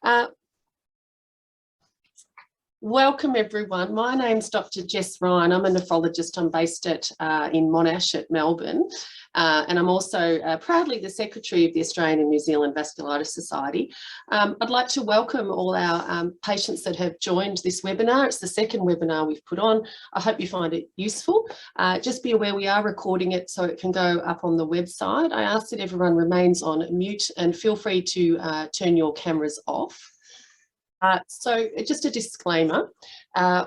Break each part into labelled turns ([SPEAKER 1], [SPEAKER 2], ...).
[SPEAKER 1] Uh, Welcome everyone. My name's Dr. Jess Ryan. I'm a nephrologist. I'm based in Monash at Melbourne, and I'm also proudly the Secretary of the Australian and New Zealand Vasculitis Society. I'd like to welcome all our patients that have joined this webinar. It's the second webinar we've put on. I hope you find it useful. Just be aware we are recording it so it can go up on the website. I ask that everyone remains on mute and feel free to turn your cameras off. So just a disclaimer,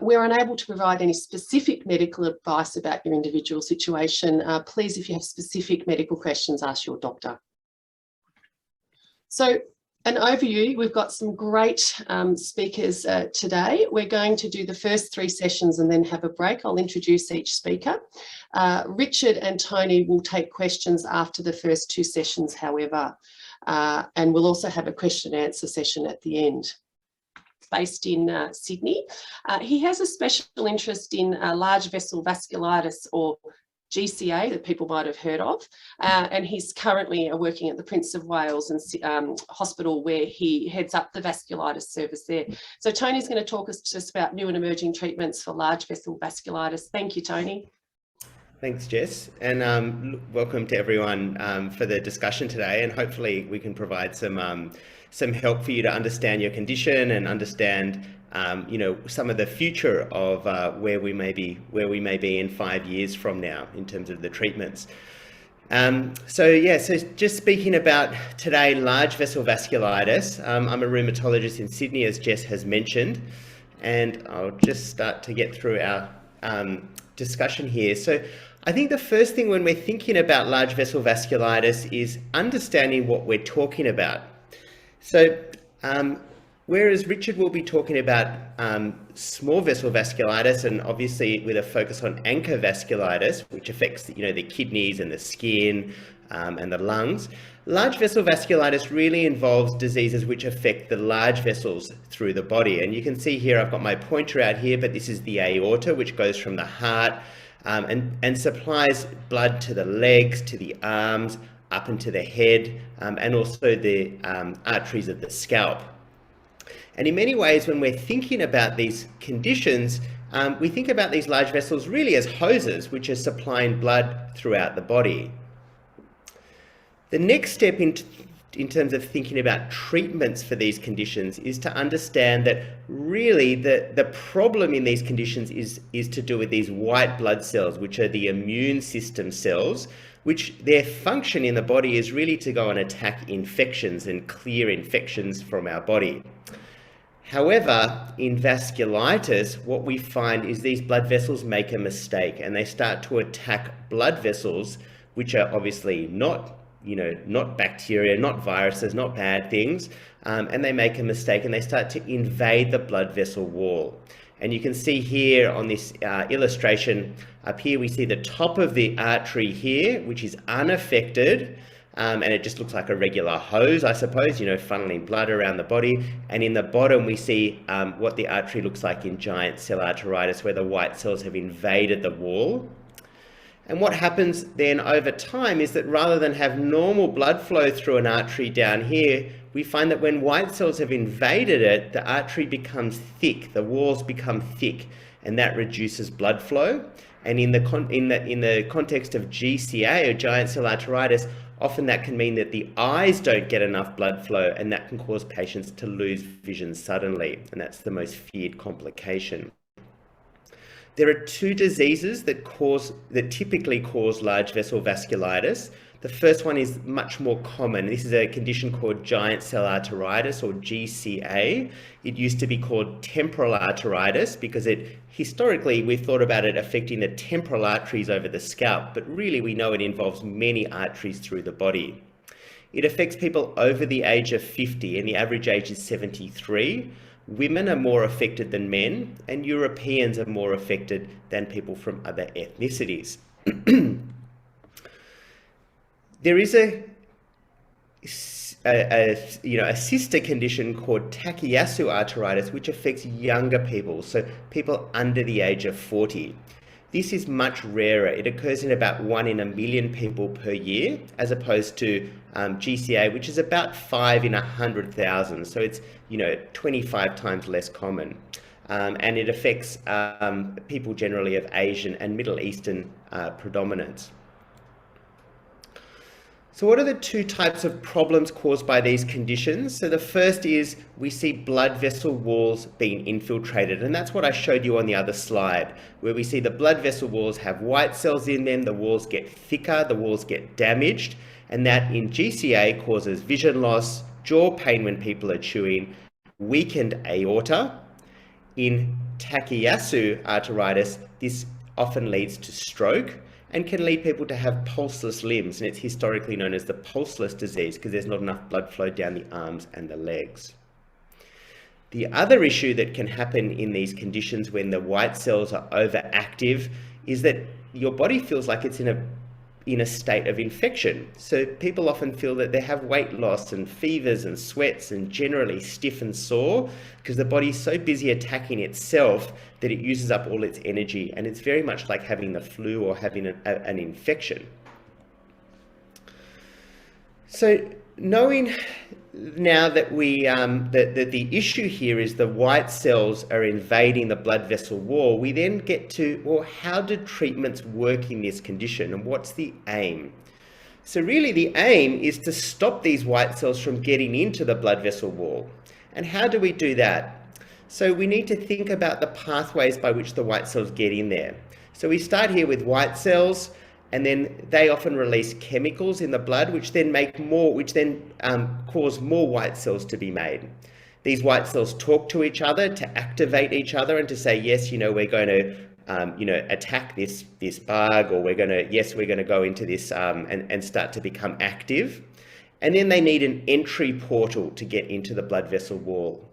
[SPEAKER 1] we're unable to provide any specific medical advice about your individual situation. Please, if you have specific medical questions, ask your doctor. So an overview, we've got some great speakers today. We're going to do the first 3 sessions and then have a break. I'll introduce each speaker. Richard and Tony will take questions after the first 2 sessions, however, and we'll also have a question and answer session at the end. Based in Sydney. He has a special interest in large vessel vasculitis, or GCA, that people might have heard of, and he's currently working at the Prince of Wales and Hospital, where he heads up the vasculitis service there. So Tony's going to talk us just about new and emerging treatments for large vessel vasculitis. Thank you, Tony.
[SPEAKER 2] Thanks, Jess, and welcome to everyone for the discussion today, and hopefully we can provide some help for you to understand your condition and understand some of the future of where we may be in 5 years from now in terms of the treatments. So just speaking about today, large vessel vasculitis. I'm a rheumatologist in Sydney, as Jess has mentioned, and I'll just start to get through our discussion here. So I think the first thing when we're thinking about large vessel vasculitis is understanding what we're talking about. So whereas Richard will be talking about small vessel vasculitis, and obviously with a focus on ANCA-associated, which affects the kidneys and the skin and the lungs, large vessel vasculitis really involves diseases which affect the large vessels through the body. And you can see here, I've got my pointer out here, but this is the aorta, which goes from the heart and supplies blood to the legs, to the arms, up into the head, and also the arteries of the scalp. And in many ways, when we're thinking about these conditions, we think about these large vessels really as hoses, which are supplying blood throughout the body. The next step in terms of thinking about treatments for these conditions is to understand that really the problem in these conditions is to do with these white blood cells, which are the immune system cells, which their function in the body is really to go and attack infections and clear infections from our body. However, in vasculitis, what we find is these blood vessels make a mistake and they start to attack blood vessels, which are obviously not bacteria, not viruses, not bad things, and they make a mistake and they start to invade the blood vessel wall. And you can see here on this illustration up here, we see the top of the artery here, which is unaffected, and it just looks like a regular hose, I suppose, funneling blood around the body. And in the bottom, we see what the artery looks like in giant cell arteritis, where the white cells have invaded the wall. And what happens then over time is that rather than have normal blood flow through an artery down here, we find that when white cells have invaded it, the artery becomes thick, the walls become thick, and that reduces blood flow. And in the context of GCA, or giant cell arteritis, often that can mean that the eyes don't get enough blood flow, and that can cause patients to lose vision suddenly, and that's the most feared complication. There are 2 diseases that typically cause large vessel vasculitis. The first one is much more common. This is a condition called giant cell arteritis, or GCA. It used to be called temporal arteritis because historically we've thought about it affecting the temporal arteries over the scalp, but really we know it involves many arteries through the body. It affects people over the age of 50, and the average age is 73. Women are more affected than men, and Europeans are more affected than people from other ethnicities. There is a sister condition called Takayasu arteritis, which affects younger people, so people under the age of 40. This is much rarer. It occurs in about 1 in a million people per year, as opposed to GCA, which is about 5 in 100,000. So it's 25 times less common. And it affects people generally of Asian and Middle Eastern predominance. So what are the two types of problems caused by these conditions? So the first is we see blood vessel walls being infiltrated, and that's what I showed you on the other slide, where we see the blood vessel walls have white cells in them, the walls get thicker, the walls get damaged, and that in GCA causes vision loss, jaw pain when people are chewing, weakened aorta. In Takaysu arteritis, this often leads to stroke and can lead people to have pulseless limbs, and it's historically known as the pulseless disease because there's not enough blood flow down the arms and the legs. The other issue that can happen in these conditions when the white cells are overactive is that your body feels like it's in a state of infection. So people often feel that they have weight loss and fevers and sweats and generally stiff and sore because the body's so busy attacking itself that it uses up all its energy, and it's very much like having the flu or having an infection. So knowing now that that the issue here is the white cells are invading the blood vessel wall, we then get to, well, how do treatments work in this condition, and what's the aim? So really the aim is to stop these white cells from getting into the blood vessel wall. And how do we do that? So we need to think about the pathways by which the white cells get in there. So we start here with white cells, and then they often release chemicals in the blood, which then cause more white cells to be made. These white cells talk to each other to activate each other and to say, yes, we're going to, attack this bug, or we're going to go into this and start to become active. And then they need an entry portal to get into the blood vessel wall.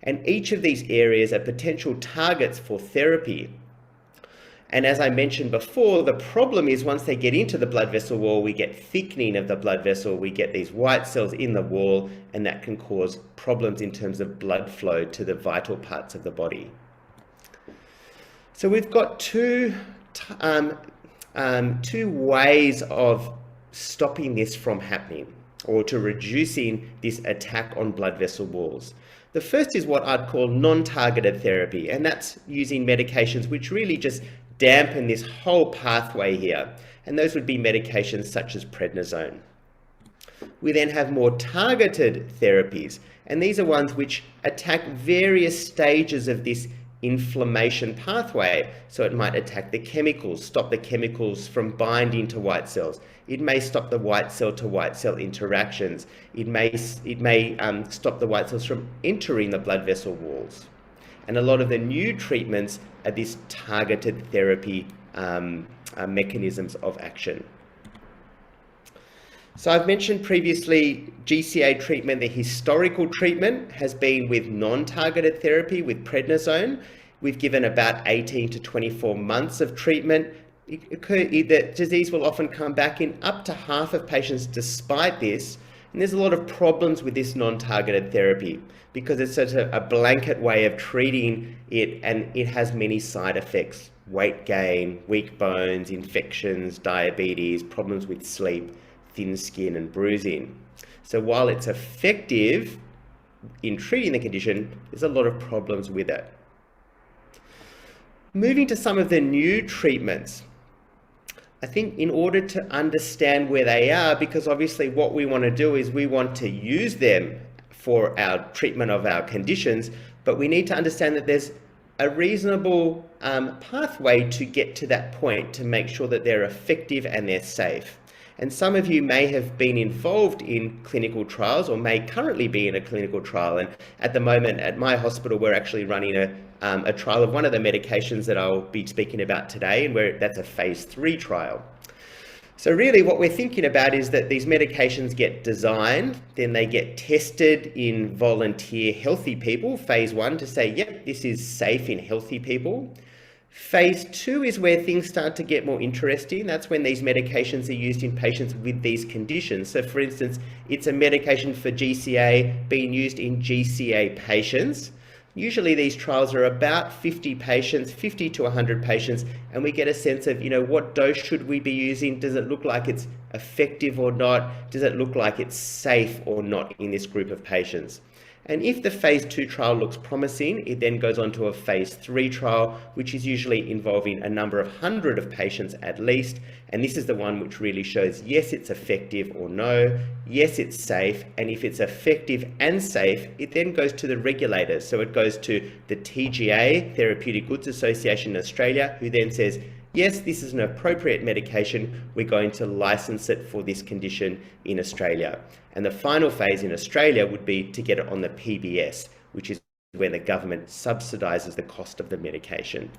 [SPEAKER 2] And each of these areas are potential targets for therapy. And as I mentioned before, the problem is once they get into the blood vessel wall, we get thickening of the blood vessel, we get these white cells in the wall, and that can cause problems in terms of blood flow to the vital parts of the body. So we've got two ways of stopping this from happening, or to reducing this attack on blood vessel walls. The first is what I'd call non-targeted therapy, and that's using medications which really just dampen this whole pathway here. And those would be medications such as prednisone. We then have more targeted therapies, and these are ones which attack various stages of this inflammation pathway. So it might attack the chemicals, stop the chemicals from binding to white cells. It may stop the white cell to white cell interactions. It may stop the white cells from entering the blood vessel walls. And a lot of the new treatments are these targeted therapy mechanisms of action. So I've mentioned previously GCA treatment, the historical treatment has been with non-targeted therapy with prednisone. We've given about 18 to 24 months of treatment. The disease will often come back in up to half of patients despite this. And there's a lot of problems with this non-targeted therapy because it's such a blanket way of treating it, and it has many side effects: weight gain, weak bones, infections, diabetes, problems with sleep, thin skin and bruising. So while it's effective in treating the condition, there's a lot of problems with it. Moving to some of the new treatments, I think in order to understand where they are, because obviously what we want to do is we want to use them for our treatment of our conditions, but we need to understand that there's a reasonable pathway to get to that point to make sure that they're effective and they're safe. And some of you may have been involved in clinical trials or may currently be in a clinical trial. And at the moment at my hospital, we're actually running a trial of one of the medications that I'll be speaking about today, and that's a phase 3 trial. So really what we're thinking about is that these medications get designed, then they get tested in volunteer healthy people, phase 1, to say, yep, this is safe in healthy people. Phase 2 is where things start to get more interesting. That's when these medications are used in patients with these conditions. So for instance, it's a medication for GCA being used in GCA patients. Usually these trials are about 50 patients, 50 to 100 patients, and we get a sense of, what dose should we be using? Does it look like it's effective or not? Does it look like it's safe or not in this group of patients? And if the phase 2 trial looks promising, it then goes on to a phase 3 trial, which is usually involving a number of hundred of patients at least. And this is the one which really shows, yes, it's effective or no, yes, it's safe. And if it's effective and safe, it then goes to the regulators. So it goes to the TGA, Therapeutic Goods Association in Australia, who then says, yes, this is an appropriate medication. We're going to license it for this condition in Australia. And the final phase in Australia would be to get it on the PBS, which is where the government subsidises the cost of the medication.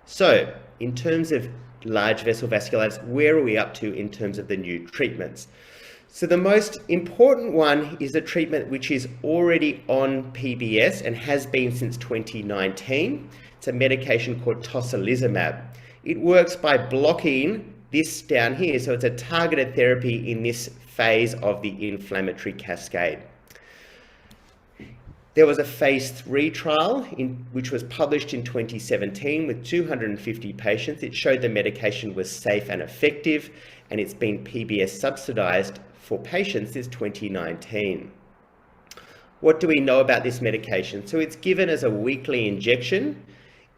[SPEAKER 2] So in terms of large vessel vasculitis, where are we up to in terms of the new treatments? So the most important one is a treatment which is already on PBS and has been since 2019. It's a medication called tocilizumab. It works by blocking this down here. So it's a targeted therapy in this phase of the inflammatory cascade. There was a phase 3 trial which was published in 2017 with 250 patients. It showed the medication was safe and effective, and it's been PBS subsidized for patients since 2019. What do we know about this medication? So it's given as a weekly injection.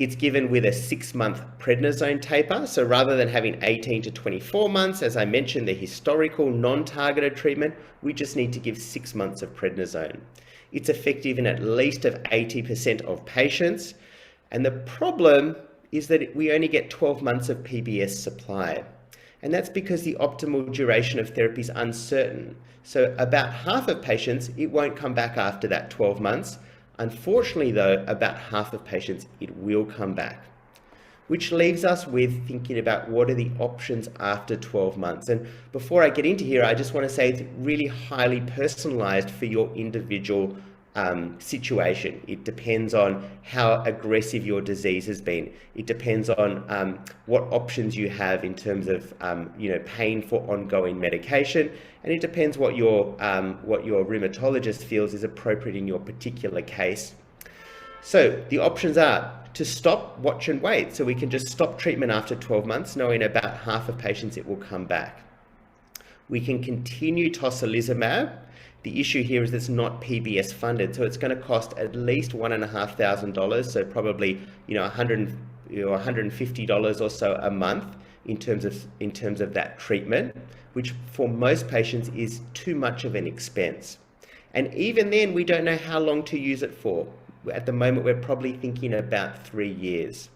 [SPEAKER 2] It's given with a 6-month prednisone taper. So rather than having 18 to 24 months, as I mentioned, the historical non-targeted treatment, we just need to give 6 months of prednisone. It's effective in at least of 80% of patients. And the problem is that we only get 12 months of PBS supply. And that's because the optimal duration of therapy is uncertain. So about half of patients, it won't come back after that 12 months. Unfortunately though, about half of patients, it will come back, which leaves us with thinking about what are the options after 12 months. And before I get into here, I just want to say it's really highly personalized for your individual situation. It depends on how aggressive your disease has been. It depends on what options you have in terms of paying for ongoing medication, and it depends what your rheumatologist feels is appropriate in your particular case. So the options are to stop, watch and wait. So we can just stop treatment after 12 months, knowing about half of patients it will come back. We can continue tocilizumab. The issue here is it's not PBS funded, so it's going to cost at least $1,500, so probably $150 or so a month in terms of that treatment, which for most patients is too much of an expense. And even then, we don't know how long to use it for. At the moment, we're probably thinking about 3 years.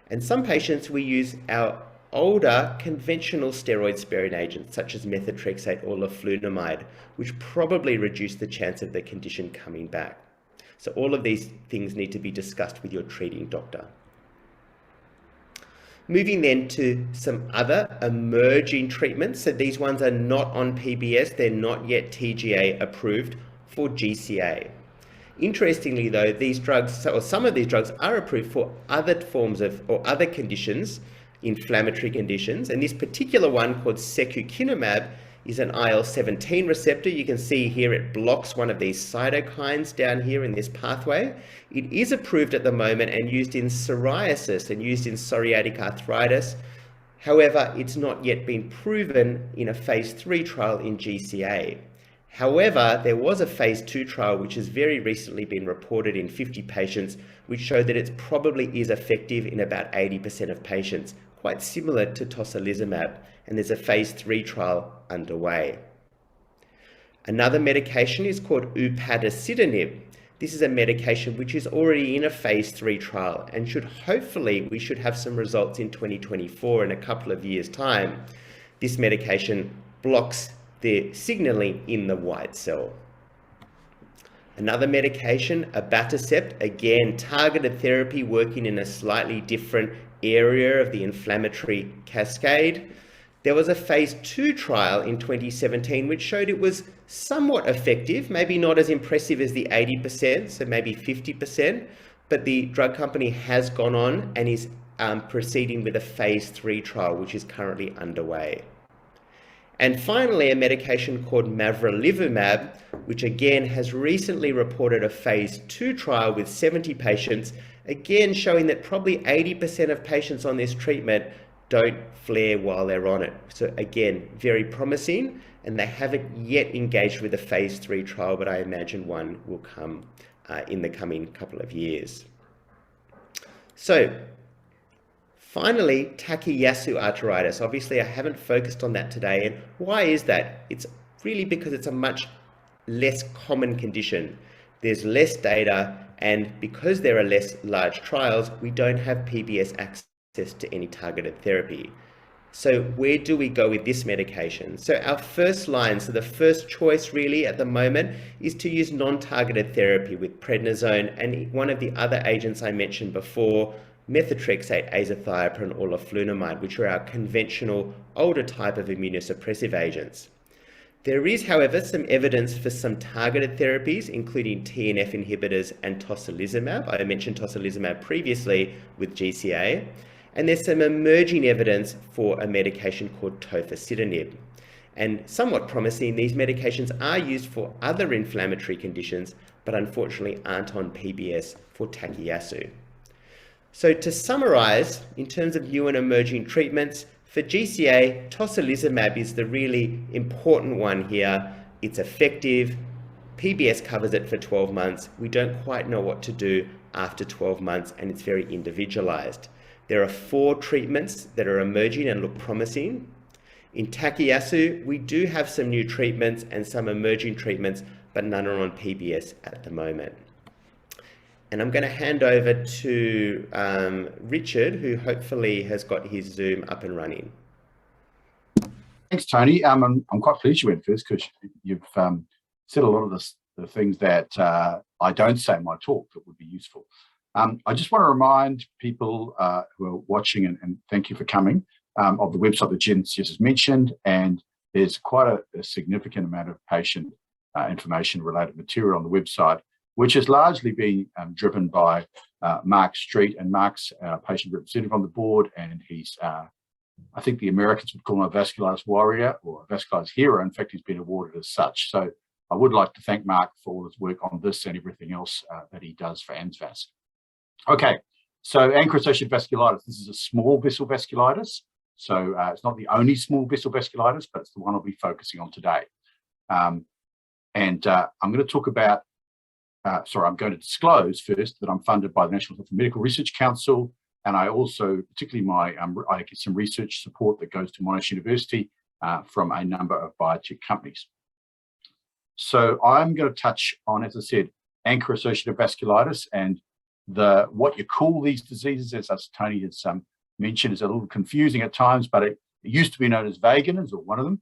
[SPEAKER 2] And some patients, we use our older conventional steroid-sparing agents, such as methotrexate or leflunomide, which probably reduce the chance of the condition coming back. So all of these things need to be discussed with your treating doctor. Moving then to some other emerging treatments. So these ones are not on PBS, they're not yet TGA approved for GCA. Interestingly though, these drugs, or some of these drugs, are approved for other forms of, or other conditions, inflammatory conditions, and this particular one called secukinumab is an IL-17 receptor. You can see here it blocks one of these cytokines down here in this pathway. It is approved at the moment and used in psoriasis and used in psoriatic arthritis. However, it's not yet been proven in a phase 3 trial in GCA. However, there was a phase 2 trial which has very recently been reported in 50 patients, which showed that it probably is effective in about 80% of patients, quite similar to tocilizumab, and there's a phase 3 trial underway. Another medication is called upadacitinib. This is a medication which is already in a phase 3 trial and we should have some results in 2024 in a couple of years' time. This medication blocks the signaling in the white cell. Another medication, abatacept, again, targeted therapy working in a slightly different area of the inflammatory cascade. There was a phase 2 trial in 2017 which showed it was somewhat effective, maybe not as impressive as the 80%, so maybe 50%, but the drug company has gone on and is proceeding with a phase 3 trial which is currently underway. And finally, a medication called mavrilimumab, which again has recently reported a phase 2 trial with 70 patients, again showing that probably 80% of patients on this treatment don't flare while they're on it. So again, very promising, and they haven't yet engaged with a phase 3 trial, but I imagine one will come in the coming couple of years. So finally, Takayasu arteritis. Obviously, I haven't focused on that today. And why is that? It's really because it's a much less common condition. There's less data, and because there are less large trials, we don't have PBS access to any targeted therapy. So where do we go with this medication? So our first line, so the first choice really at the moment, is to use non-targeted therapy with prednisone and one of the other agents I mentioned before, methotrexate, azathioprine, or leflunomide, which are our conventional older type of immunosuppressive agents. There is, however, some evidence for some targeted therapies, including TNF inhibitors and tocilizumab. I mentioned tocilizumab previously with GCA. And there's some emerging evidence for a medication called tofacitinib. And somewhat promising, these medications are used for other inflammatory conditions, but unfortunately aren't on PBS for Takayasu. So to summarize, in terms of new and emerging treatments, for GCA, tocilizumab is the really important one here. It's effective. PBS covers it for 12 months. We don't quite know what to do after 12 months, and it's very individualized. There are 4 treatments that are emerging and look promising. In Takayasu, we do have some new treatments and some emerging treatments, but none are on PBS at the moment. And I'm going to hand over to Richard, who hopefully has got his Zoom up and running.
[SPEAKER 3] Thanks, Tony. I'm quite pleased you went first because you've said a lot of the things that I don't say in my talk that would be useful. I just want to remind people who are watching, and thank you for coming, of the website that Jen just has mentioned, and there's quite a significant amount of patient information related material on the website, which has largely been driven by Mark Street, and Mark's patient representative on the board, and he's, I think the Americans would call him a vasculitis warrior or a vasculitis hero. In fact, he's been awarded as such. So I would like to thank Mark for all his work on this and everything else that he does for ANZVASC. Okay, so ANCA-associated vasculitis. This is a small vessel vasculitis. So it's not the only small vessel vasculitis, but it's the one I'll be focusing on today. I'm going to talk about, I'm going to disclose first that I'm funded by the National Health and Medical Research Council, and I also, particularly I get some research support that goes to Monash University from a number of biotech companies. So I'm going to touch on, as I said, ANCA-associated vasculitis, and what you call these diseases, as Tony has mentioned, is a little confusing at times, but it used to be known as Wegener's, or one of them.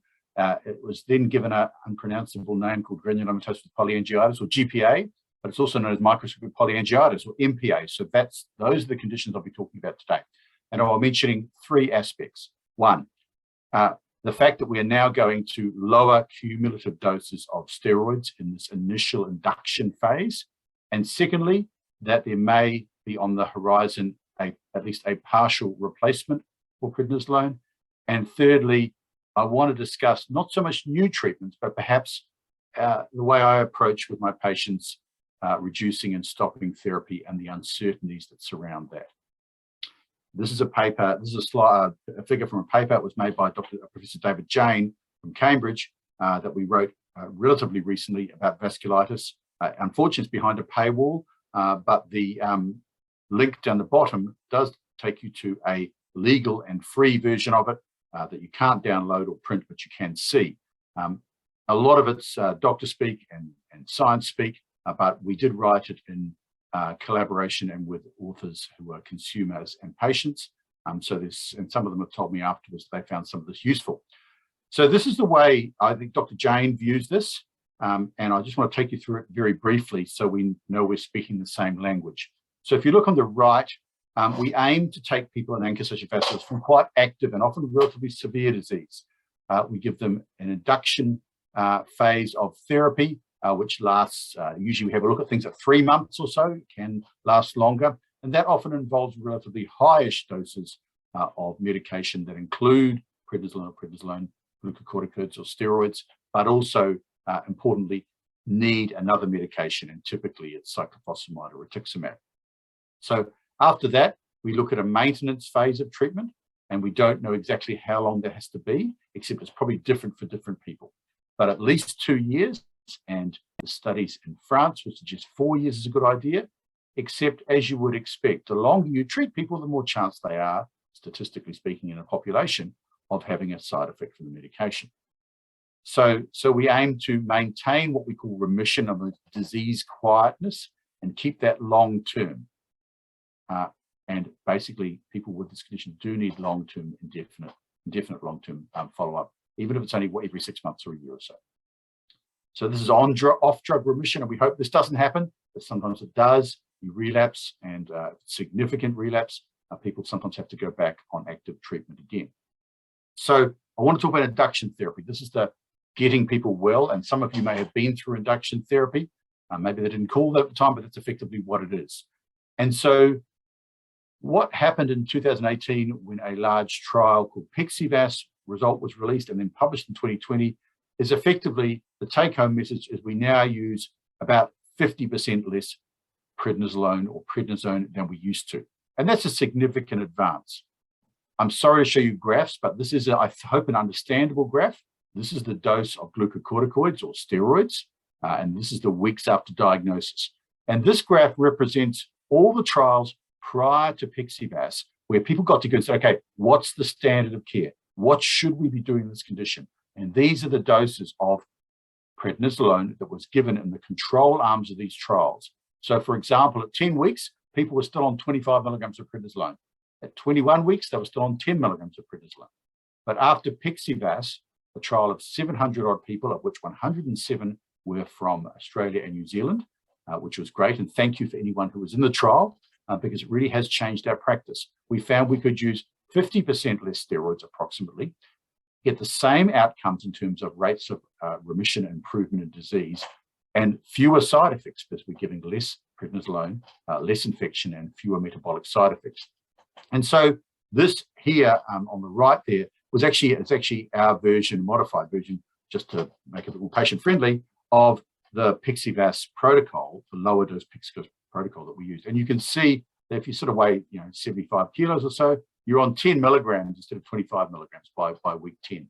[SPEAKER 3] It was then given an unpronounceable name called granulomatosis polyangiitis, or GPA, but it's also known as microscopic polyangiitis, or MPA. So those are the conditions I'll be talking about today. And I'll be mentioning 3 aspects. One, the fact that we are now going to lower cumulative doses of steroids in this initial induction phase. And secondly, that there may be on the horizon at least a partial replacement for prednisolone. And thirdly, I want to discuss not so much new treatments, but perhaps the way I approach with my patients reducing and stopping therapy and the uncertainties that surround that. This is a paper, this is a slide, a figure from a paper. It was made by Professor David Jane from Cambridge that we wrote relatively recently about vasculitis. Unfortunately, it's behind a paywall, but the link down the bottom does take you to a legal and free version of it that you can't download or print, but you can see. A lot of it's doctor speak and science speak, but we did write it in collaboration and with authors who are consumers and patients. And some of them have told me afterwards they found some of this useful. So this is the way I think Dr. Jane views this. And I just want to take you through it very briefly so we know we're speaking the same language. So if you look on the right, we aim to take people in ANCA-associated vasculitis from quite active and often relatively severe disease. We give them an induction phase of therapy, which lasts, usually we have a look at things at 3 months or so. It can last longer. And that often involves relatively highish doses of medication that include prednisolone or prednisolone glucocorticoids or steroids, but also, importantly, need another medication, and typically it's cyclophosphamide or rituximab. So after that, we look at a maintenance phase of treatment, and we don't know exactly how long that has to be, except it's probably different for different people. But at least 2 years, and the studies in France would suggest 4 years is a good idea, except as you would expect, the longer you treat people, the more chance they are, statistically speaking, in a population of having a side effect from the medication. So we aim to maintain what we call remission of the disease quietness and keep that long term. And basically, people with this condition do need long-term, indefinite long-term follow-up, even if it's only every 6 months or a year or so. So this is off-drug remission, and we hope this doesn't happen, but sometimes it does. You relapse, and significant relapse, people sometimes have to go back on active treatment again. So I want to talk about induction therapy. This is the getting people well, and some of you may have been through induction therapy. Maybe they didn't call that at the time, but that's effectively what it is. And so what happened in 2018 when a large trial called PEXIVAS result was released and then published in 2020 is effectively the take-home message is we now use about 50% less prednisolone or prednisone than we used to. And that's a significant advance. I'm sorry to show you graphs, but this is, I hope, an understandable graph. This is the dose of glucocorticoids or steroids, and this is the weeks after diagnosis. And this graph represents all the trials prior to PEXIVAS, where people got to go and say, okay, what's the standard of care? What should we be doing in this condition? And these are the doses of prednisolone that was given in the control arms of these trials. So for example, at 10 weeks, people were still on 25 milligrams of prednisolone. At 21 weeks, they were still on 10 milligrams of prednisolone. But after PEXIVAS, a trial of 700 odd people, of which 107 were from Australia and New Zealand, which was great. And thank you for anyone who was in the trial, because it really has changed our practice. We found we could use 50% less steroids approximately, get the same outcomes in terms of rates of remission and improvement in disease, and fewer side effects because we're giving less prednisolone, less infection, and fewer metabolic side effects. And so this here on the right there was actually our version, modified version, just to make it a little patient friendly, of the PEXIVAS protocol, the lower dose PEXIVAS protocol that we used. And you can see that if you sort of weigh 75 kilos or so, you're on 10 milligrams instead of 25 milligrams by week 10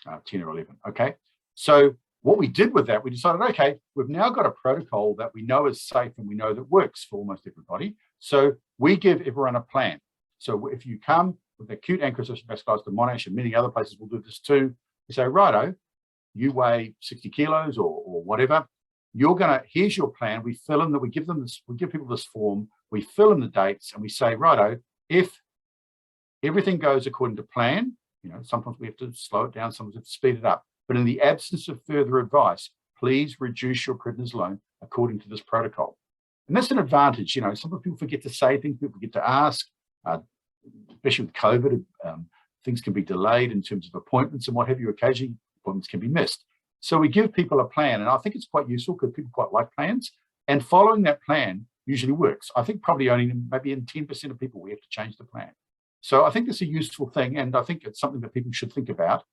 [SPEAKER 3] or 11. Okay. So what we did with that, we decided, okay, we've now got a protocol that we know is safe and we know that works for almost everybody. So we give everyone a plan. So if you come with acute ANCA-associated vasculitis to Monash, and many other places will do this too, you say, righto, you weigh 60 kilos or whatever, here's your plan. We fill in that, we give people this form, we fill in the dates, and we say, righto, if everything goes according to plan, sometimes we have to slow it down, sometimes we have to speed it up. But in the absence of further advice, please reduce your prednisolone according to this protocol. And that's an advantage. Some people forget to say things, people forget to ask, especially with COVID, things can be delayed in terms of appointments and what have you. Occasionally, appointments can be missed. So we give people a plan, and I think it's quite useful because people quite like plans, and following that plan usually works. I think probably only maybe in 10% of people we have to change the plan. So I think it's a useful thing, and I think it's something that people should think about.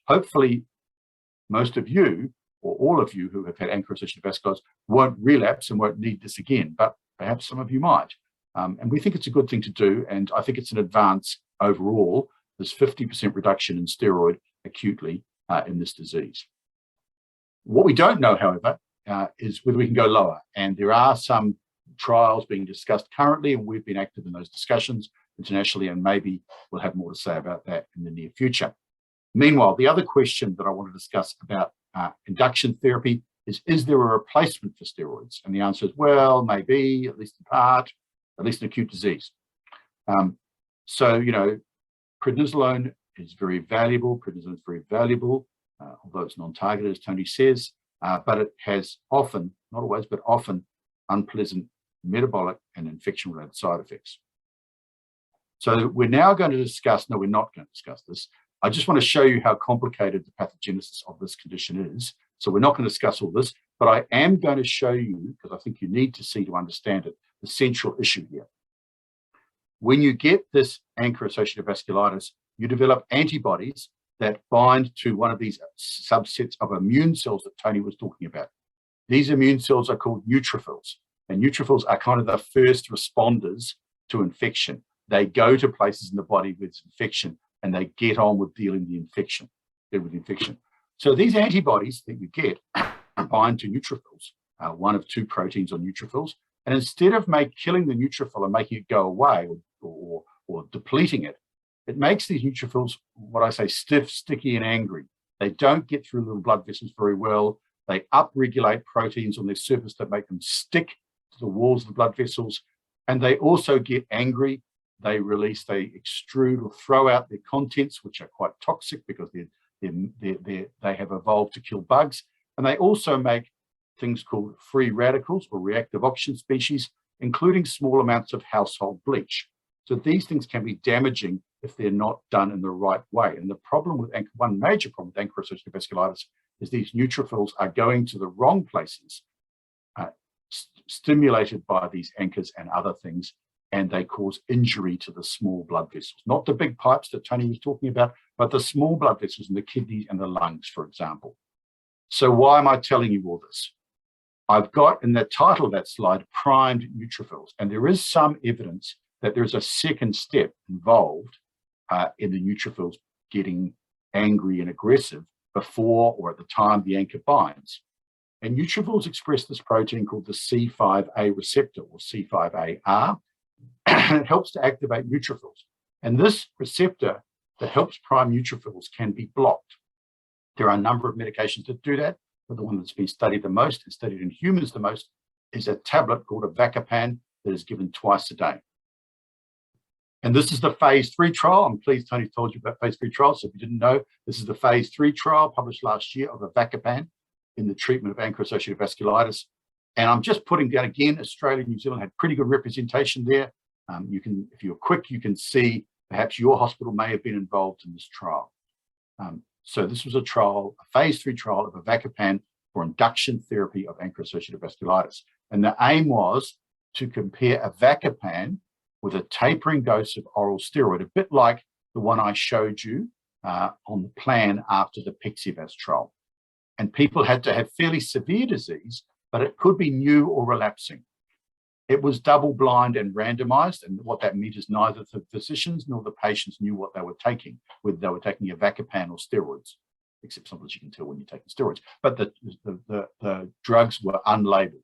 [SPEAKER 3] Hopefully, most of you, or all of you who have had ANCA-associated vasculitis won't relapse and won't need this again, but perhaps some of you might. And we think it's a good thing to do, and I think it's an advance overall, this 50% reduction in steroid acutely in this disease. What we don't know, however, is whether we can go lower, and there are some trials being discussed currently, and we've been active in those discussions internationally, and maybe we'll have more to say about that in the near future. Meanwhile, the other question that I want to discuss about induction therapy is there a replacement for steroids? And the answer is, well, maybe, at least in part, at least in acute disease. Prednisolone is very valuable. Prednisone is very valuable, although it's non-targeted, as Tony says, but it has often, not always, but often unpleasant metabolic and infection-related side effects. So we're now going to discuss, no, we're not going to discuss this. I just want to show you how complicated the pathogenesis of this condition is. So we're not going to discuss all this, but I am going to show you, because I think you need to see to understand it, the central issue here. When you get this ANCA-associated vasculitis, you develop antibodies that bind to one of these subsets of immune cells that Tony was talking about. These immune cells are called neutrophils, and neutrophils are kind of the first responders to infection. They go to places in the body with infection and they get on with dealing with infection. So these antibodies that you get bind to neutrophils, one of two proteins on neutrophils, and instead of killing the neutrophil and making it go away or depleting it, it makes these neutrophils, what I say, stiff, sticky, and angry. They don't get through little blood vessels very well. They upregulate proteins on their surface that make them stick to the walls of the blood vessels, and they also get angry. They extrude or throw out their contents, which are quite toxic because they have evolved to kill bugs. And they also make things called free radicals or reactive oxygen species, including small amounts of household bleach. So these things can be damaging if they're not done in the right way. And the problem with one major problem with ANCA-associated vasculitis is these neutrophils are going to the wrong places, stimulated by these ANCAs and other things, and they cause injury to the small blood vessels, not the big pipes that Tony was talking about, but the small blood vessels in the kidneys and the lungs, for example. So why am I telling you all this? I've got in the title of that slide, primed neutrophils, and there is some evidence that there's a second step involved in the neutrophils getting angry and aggressive before or at the time the ANCA binds. And neutrophils express this protein called the C5a receptor, or C5aR, and it helps to activate neutrophils. And this receptor that helps prime neutrophils can be blocked. There are a number of medications that do that, but the one that's been studied the most and studied in humans the most is a tablet called avacopan that is given twice a day. And this is the phase 3 trial. I'm pleased Tony told you about phase 3 trials. So if you didn't know, this is the phase 3 trial published last year of avacopan in the treatment of ANCA-associated vasculitis. And I'm just putting down again, Australia and New Zealand had pretty good representation there. If you're quick, you can see perhaps your hospital may have been involved in this trial. So this was a trial, a phase 3 trial of avacopan for induction therapy of ANCA-associated vasculitis. And the aim was to compare avacopan with a tapering dose of oral steroid, a bit like the one I showed you on the plan after the PEXIVAS trial. And people had to have fairly severe disease, but it could be new or relapsing. It was double-blind and randomized, and what that meant is neither the physicians nor the patients knew what they were taking, whether they were taking avacopan or steroids, except sometimes you can tell when you're taking steroids, but the drugs were unlabeled.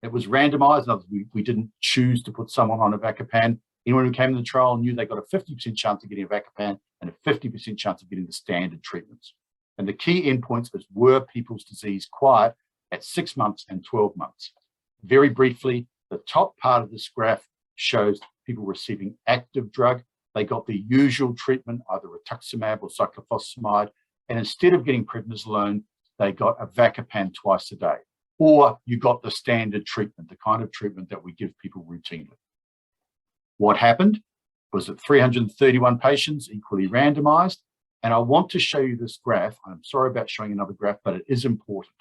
[SPEAKER 3] It was randomized. In other words, we didn't choose to put someone on avacopan. Anyone who came to the trial knew they got a 50% chance of getting avacopan and a 50% chance of getting the standard treatments. And the key endpoints was, were people's disease quiet at 6 months and 12 months? Very briefly, the top part of this graph shows people receiving active drug. They got the usual treatment, either rituximab or cyclophosphamide, and instead of getting prednisolone, they got avacopan twice a day. Or you got the standard treatment, the kind of treatment that we give people routinely. What happened was that 331 patients equally randomized, and I want to show you this graph. I'm sorry about showing another graph, but it is important.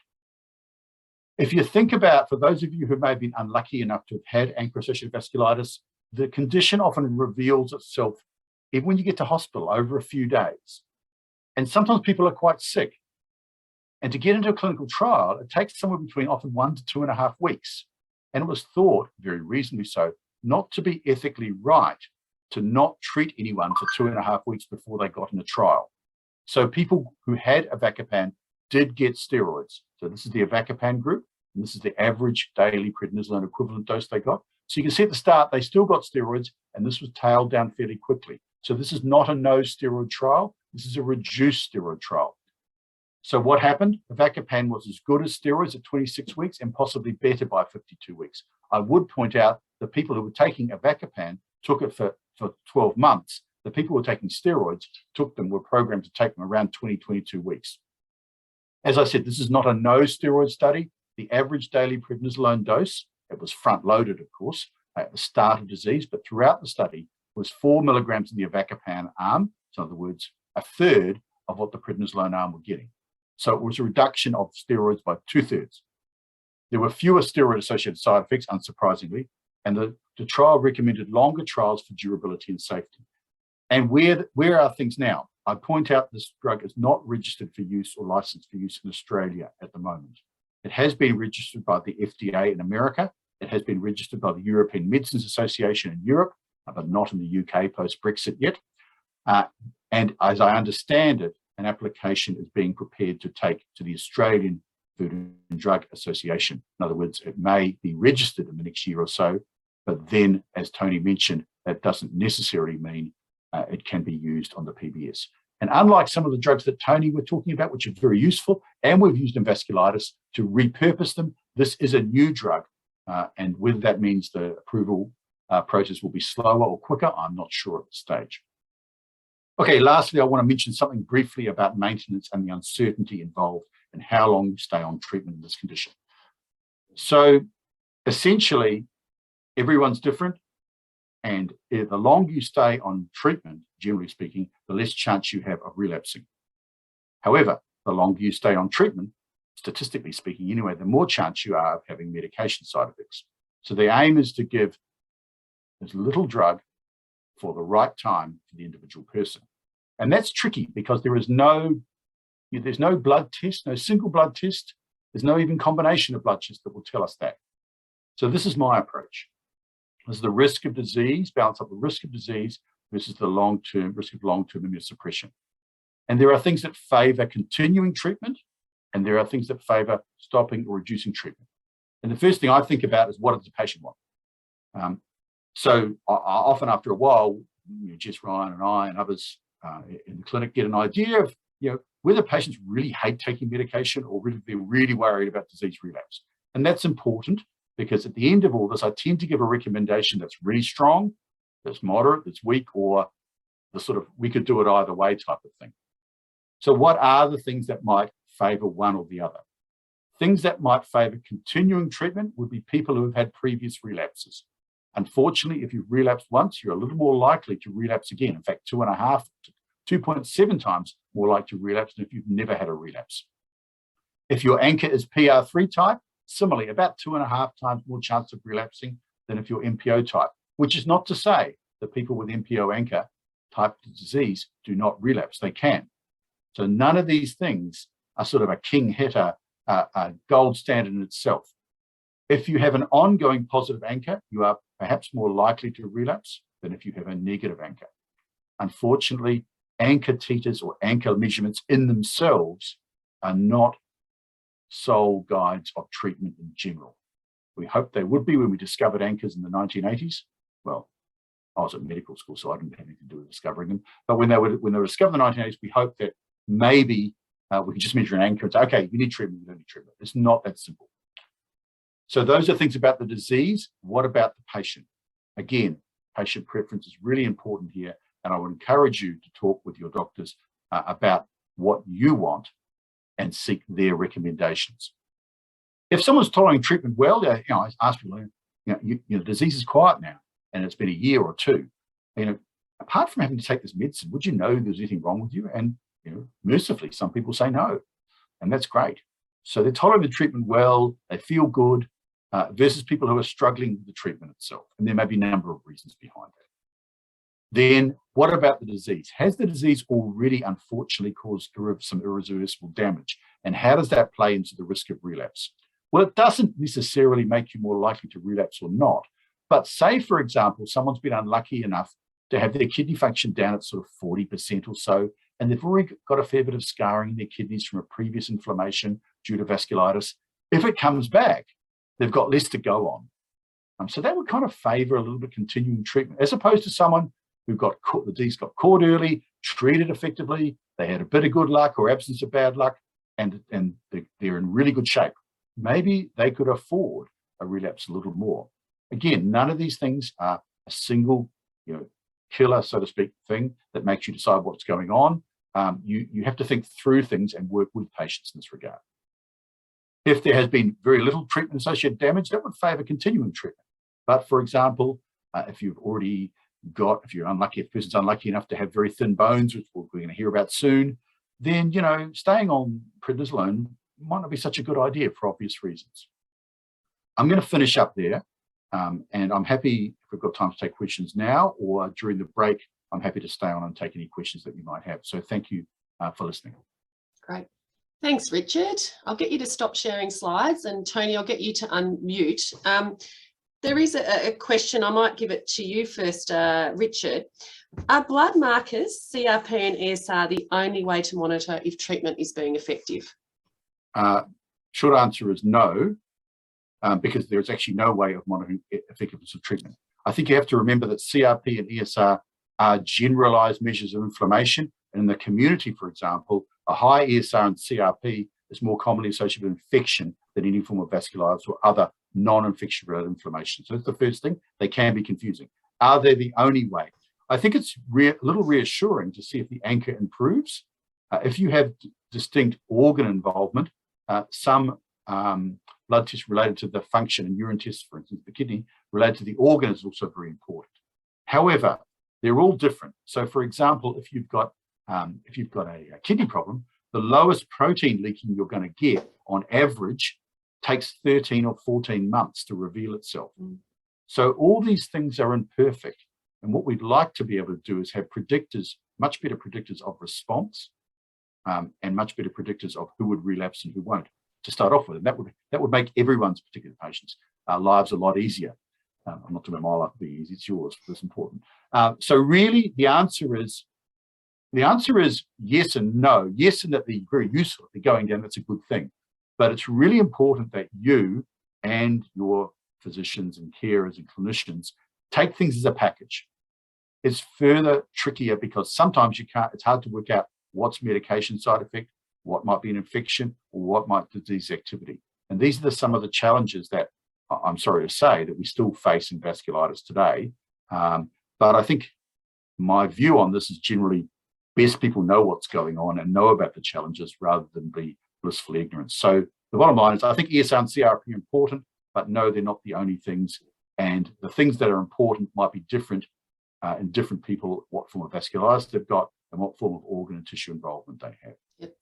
[SPEAKER 3] If you think about, for those of you who may have been unlucky enough to have had ANCA-associated vasculitis, the condition often reveals itself even when you get to hospital over a few days. And sometimes people are quite sick. And to get into a clinical trial, it takes somewhere between often 1 to 2.5 weeks. And it was thought, very reasonably so, not to be ethically right to not treat anyone for 2.5 weeks before they got in a trial. So people who had avacopan did get steroids. So this is the avacopan group, and this is the average daily prednisolone equivalent dose they got. So you can see at the start, they still got steroids, and this was tailed down fairly quickly. So this is not a no steroid trial. This is a reduced steroid trial. So what happened? Avacopan was as good as steroids at 26 weeks and possibly better by 52 weeks. I would point out the people who were taking avacopan took it for 12 months. The people who were taking steroids were programmed to take them around 22 weeks. As I said, this is not a no steroid study. The average daily prednisolone dose, it was front loaded, of course, at the start of disease, but throughout the study was 4 milligrams in the avacopan arm. So in other words, a third of what the prednisolone arm were getting. So it was a reduction of steroids by 2/3. There were fewer steroid-associated side effects, unsurprisingly, and the trial recommended longer trials for durability and safety. And where are things now? I point out this drug is not registered for use or licensed for use in Australia at the moment. It has been registered by the FDA in America. It has been registered by the European Medicines Association in Europe, but not in the UK post-Brexit yet. And as I understand it, an application is being prepared to take to the Australian Food and Drug Association. In other words, it may be registered in the next year or so, but then, as Tony mentioned, that doesn't necessarily mean it can be used on the PBS. And unlike some of the drugs that Tony were talking about, which are very useful, and we've used in vasculitis to repurpose them, this is a new drug. And whether that means the approval process will be slower or quicker, I'm not sure at this stage. Okay, lastly, I want to mention something briefly about maintenance and the uncertainty involved in how long you stay on treatment in this condition. So essentially, everyone's different. And the longer you stay on treatment, generally speaking, the less chance you have of relapsing. However, the longer you stay on treatment, statistically speaking anyway, the more chance you are of having medication side effects. So the aim is to give as little drug for the right time for the individual person. And that's tricky because there's no blood test, no single blood test. There's no even combination of blood tests that will tell us that. So this is my approach. This is the risk of disease, balance up the risk of disease versus the long-term risk of long-term immunosuppression. And there are things that favor continuing treatment, and there are things that favor stopping or reducing treatment. And the first thing I think about is, what does the patient want? So I often, after a while, Jess, Ryan, and I and others in the clinic get an idea of whether patients really hate taking medication or whether they're really worried about disease relapse. And that's important because at the end of all this, I tend to give a recommendation that's really strong, that's moderate, that's weak, or the sort of we could do it either way type of thing. So what are the things that might favor one or the other? Things that might favor continuing treatment would be people who have had previous relapses. Unfortunately, if you've relapsed once, you're a little more likely to relapse again. In fact, 2.5 to 2.7 times more likely to relapse than if you've never had a relapse. If your ANCA is PR3 type, similarly, about 2.5 times more chance of relapsing than if you're MPO type, which is not to say that people with MPO ANCA type disease do not relapse. They can. So none of these things are sort of a king hitter, a gold standard in itself. If you have an ongoing positive ANCA, you are perhaps more likely to relapse than if you have a negative ANCA. Unfortunately, ANCA titers or ANCA measurements in themselves are not sole guides of treatment in general. We hoped they would be when we discovered ANCAs in the 1980s. Well, I was at medical school, so I didn't have anything to do with discovering them. But when they were discovered in the 1980s, we hoped that maybe we could just measure an ANCA and say, okay, you need treatment, you don't need treatment. It's not that simple. So those are things about the disease. What about the patient? Again, patient preference is really important here. And I would encourage you to talk with your doctors about what you want and seek their recommendations. If someone's tolerating treatment well, I ask people, the disease is quiet now and it's been a year or two. Apart from having to take this medicine, would you know there's anything wrong with you? And mercifully, some people say no, and that's great. So they're tolerating the treatment well, they feel good, versus people who are struggling with the treatment itself. And there may be a number of reasons behind that. Then what about the disease? Has the disease already unfortunately caused some irreversible damage? And how does that play into the risk of relapse? Well, it doesn't necessarily make you more likely to relapse or not. But say, for example, someone's been unlucky enough to have their kidney function down at sort of 40% or so, and they've already got a fair bit of scarring in their kidneys from a previous inflammation due to vasculitis. If it comes back, they've got less to go on. So that would kind of favor a little bit continuing treatment, as opposed to someone who got caught, the disease got caught early, treated effectively, they had a bit of good luck or absence of bad luck, and they're in really good shape. Maybe they could afford a relapse a little more. Again, none of these things are a single, killer, so to speak, thing that makes you decide what's going on. You have to think through things and work with patients in this regard. If there has been very little treatment-associated damage, that would favour continuing treatment. But for example, if you're unlucky, if a person's unlucky enough to have very thin bones, which we're going to hear about soon, then staying on prednisolone might not be such a good idea for obvious reasons. I'm going to finish up there, and I'm happy if we've got time to take questions now or during the break. I'm happy to stay on and take any questions that you might have. So thank you for listening.
[SPEAKER 1] Great. Thanks, Richard. I'll get you to stop sharing slides, and Tony, I'll get you to unmute. There is a question. I might give it to you first, Richard. Are blood markers, CRP and ESR, the only way to monitor if treatment is being effective?
[SPEAKER 3] Short answer is no, because there is actually no way of monitoring effectiveness of treatment. I think you have to remember that CRP and ESR are generalized measures of inflammation. And in the community, for example, a high ESR and CRP is more commonly associated with infection than any form of vasculitis or other non-infection related inflammation. So that's the first thing. They can be confusing. Are they the only way? I think it's a little reassuring to see if the ANCA improves. If you have distinct organ involvement, some blood tests related to the function and urine tests, for instance, the kidney, related to the organ is also very important. However, they're all different. So, for example, if you've got a kidney problem, the lowest protein leaking you're going to get on average takes 13 or 14 months to reveal itself. So all these things are imperfect. And what we'd like to be able to do is have predictors, much better predictors of response, and much better predictors of who would relapse and who won't to start off with. And that would make everyone's particular patients' lives a lot easier. I'm not talking about my life being easy, it's yours, that's important. So really the answer is yes and no. Yes, in that they're very useful. If they're going down, that's a good thing. But it's really important that you and your physicians and carers and clinicians take things as a package. It's further trickier because sometimes it's hard to work out what's medication side effect, what might be an infection, or what might be disease activity. And these are some of the challenges that I'm sorry to say that we still face in vasculitis today. But I think my view on this is generally best people know what's going on and know about the challenges rather than be blissfully ignorant. So the bottom line is I think ESR and CRP are important, but no, they're not the only things. And the things that are important might be different in different people, what form of vasculitis they've got and what form of organ and tissue involvement they have.
[SPEAKER 1] Yep.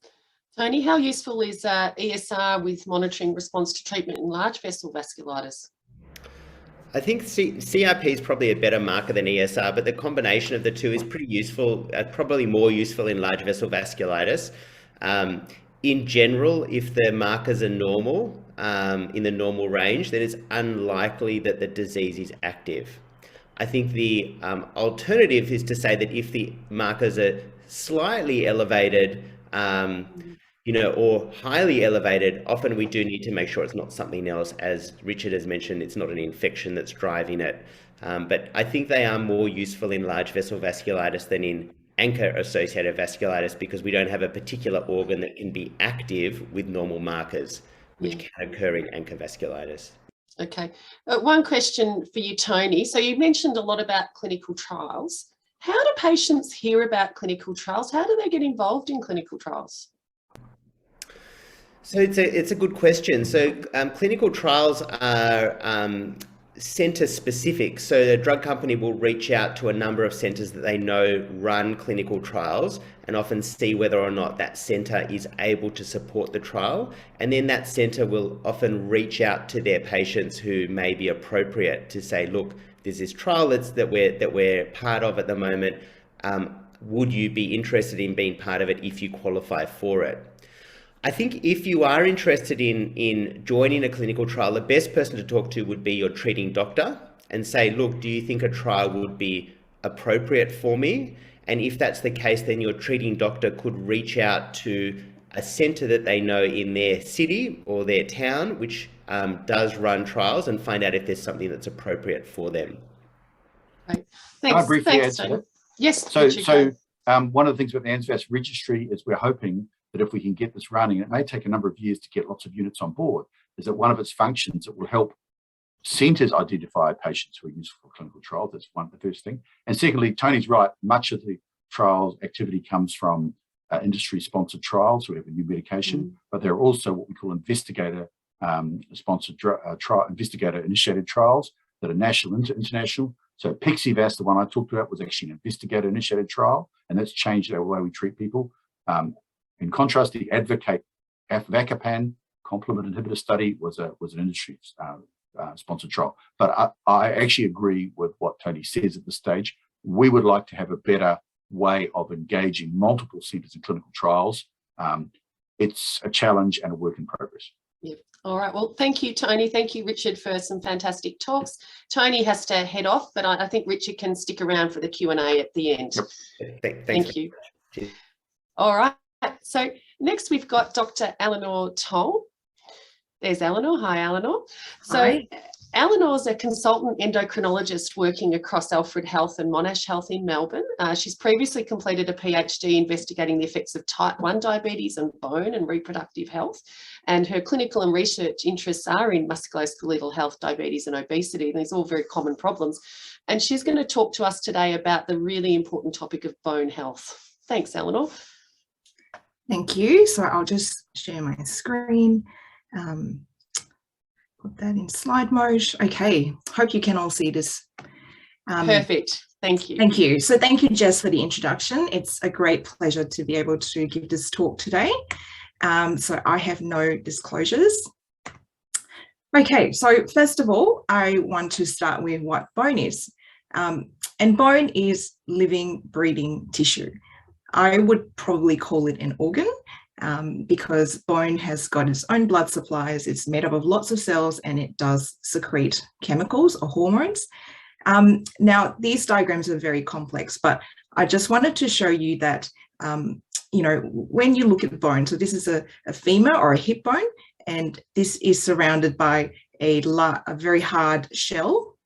[SPEAKER 1] Tony, how useful is ESR with monitoring response to treatment in large vessel vasculitis?
[SPEAKER 2] I think CRP is probably a better marker than ESR, but the combination of the two is pretty useful, probably more useful in large vessel vasculitis. In general, if the markers are normal, in the normal range, then it's unlikely that the disease is active. I think the alternative is to say that if the markers are slightly elevated, or highly elevated, often we do need to make sure it's not something else. As Richard has mentioned, it's not an infection that's driving it. But I think they are more useful in large vessel vasculitis than in ANCA-associated vasculitis because we don't have a particular organ that can be active with normal markers, which can occur in ANCA vasculitis.
[SPEAKER 1] Okay. One question for you, Tony. So you mentioned a lot about clinical trials. How do patients hear about clinical trials? How do they get involved in clinical trials?
[SPEAKER 2] So it's a good question. So clinical trials are centre specific. So the drug company will reach out to a number of centres that they know run clinical trials and often see whether or not that centre is able to support the trial. And then that centre will often reach out to their patients who may be appropriate to say, look, there's this trial that we're part of at the moment. Would you be interested in being part of it if you qualify for it? I think if you are interested in joining a clinical trial, the best person to talk to would be your treating doctor and say, look, do you think a trial would be appropriate for me? And if that's the case, then your treating doctor could reach out to a centre that they know in their city or their town, which does run trials, and find out if there's something that's appropriate for them.
[SPEAKER 1] Right. Thanks. Thanks, Tony. Yes.
[SPEAKER 3] So one of the things with the ANZVASC registry is we're hoping that if we can get this running, it may take a number of years to get lots of units on board, is that one of its functions, it will help centres identify patients who are useful for clinical trials. That's the first thing. And secondly, Tony's right, much of the trials activity comes from industry-sponsored trials. We have a new medication, but there are also what we call investigator-sponsored investigator-initiated trials that are national and international. So PEXIVAS, the one I talked about, was actually an investigator-initiated trial, and that's changed the way we treat people. In contrast, the Avacopan complement inhibitor study was an industry sponsored trial. But I actually agree with what Tony says at this stage. we would like to have a better way of engaging multiple centres in clinical trials. It's a challenge and a work in progress.
[SPEAKER 1] Yep. All right. Well, thank you, Tony. Thank you, Richard, for some fantastic talks. Tony has to head off, but I think Richard can stick around for the Q&A at the end.
[SPEAKER 2] Yep.
[SPEAKER 1] Thank you. All right. So next we've got Dr. Eleanor Toll. There's Eleanor. Hi, Eleanor. So
[SPEAKER 4] Hi.
[SPEAKER 1] Eleanor's a consultant endocrinologist working across Alfred Health and Monash Health in Melbourne. She's previously completed a PhD investigating the effects of type 1 diabetes on bone and reproductive health. And her clinical and research interests are in musculoskeletal health, diabetes and obesity. And these are all very common problems. And she's going to talk to us today about the really important topic of bone health. Thanks, Eleanor.
[SPEAKER 4] Thank you. So I'll just share my screen. Put that in slide mode. Okay, hope you can all see this.
[SPEAKER 1] Perfect. Thank you.
[SPEAKER 4] Thank you. So thank you, Jess, for the introduction. It's a great pleasure to be able to give this talk today. So I have no disclosures. Okay, so first of all, I want to start with what bone is. And bone is living, breathing tissue. I would probably call it an organ. Because bone has got its own blood supplies, it's made up of lots of cells, and it does secrete chemicals or hormones. Now, these diagrams are very complex, but I just wanted to show you that, you know, when you look at bone, so this is a femur or a hip bone, and this is surrounded by a very hard shell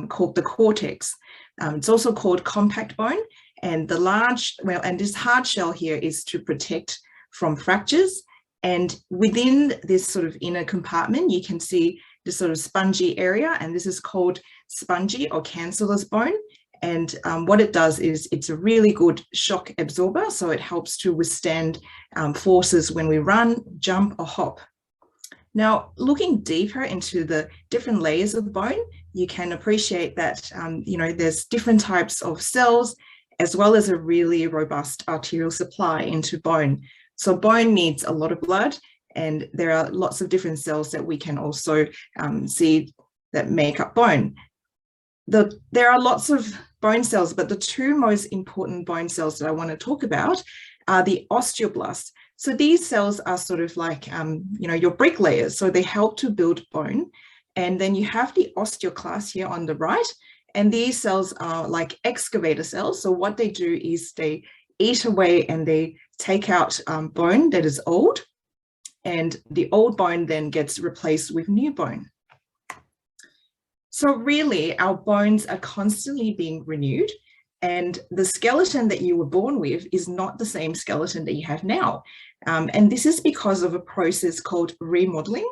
[SPEAKER 4] called the cortex. It's also called compact bone, and this hard shell here is to protect from fractures, and within this sort of inner compartment you can see this sort of spongy area, and this is called spongy or cancellous bone. And what it does is it's a really good shock absorber, so it helps to withstand forces when we run, jump or hop. Now, looking deeper into the different layers of bone, you can appreciate that you know, there's different types of cells, as well as a really robust arterial supply into bone. So bone needs a lot of blood, and there are lots of different cells that we can also see that make up bone. There are lots of bone cells, but the two most important bone cells that I want to talk about are the osteoblasts. So these cells are sort of like, you know, your bricklayers. So they help to build bone. And then you have the osteoclasts here on the right. And these cells are like excavator cells. So what they do is they eat away and they take out bone that is old, and the old bone then gets replaced with new bone. So really, our bones are constantly being renewed, and the skeleton that you were born with is not the same skeleton that you have now. And this is because of a process called remodeling,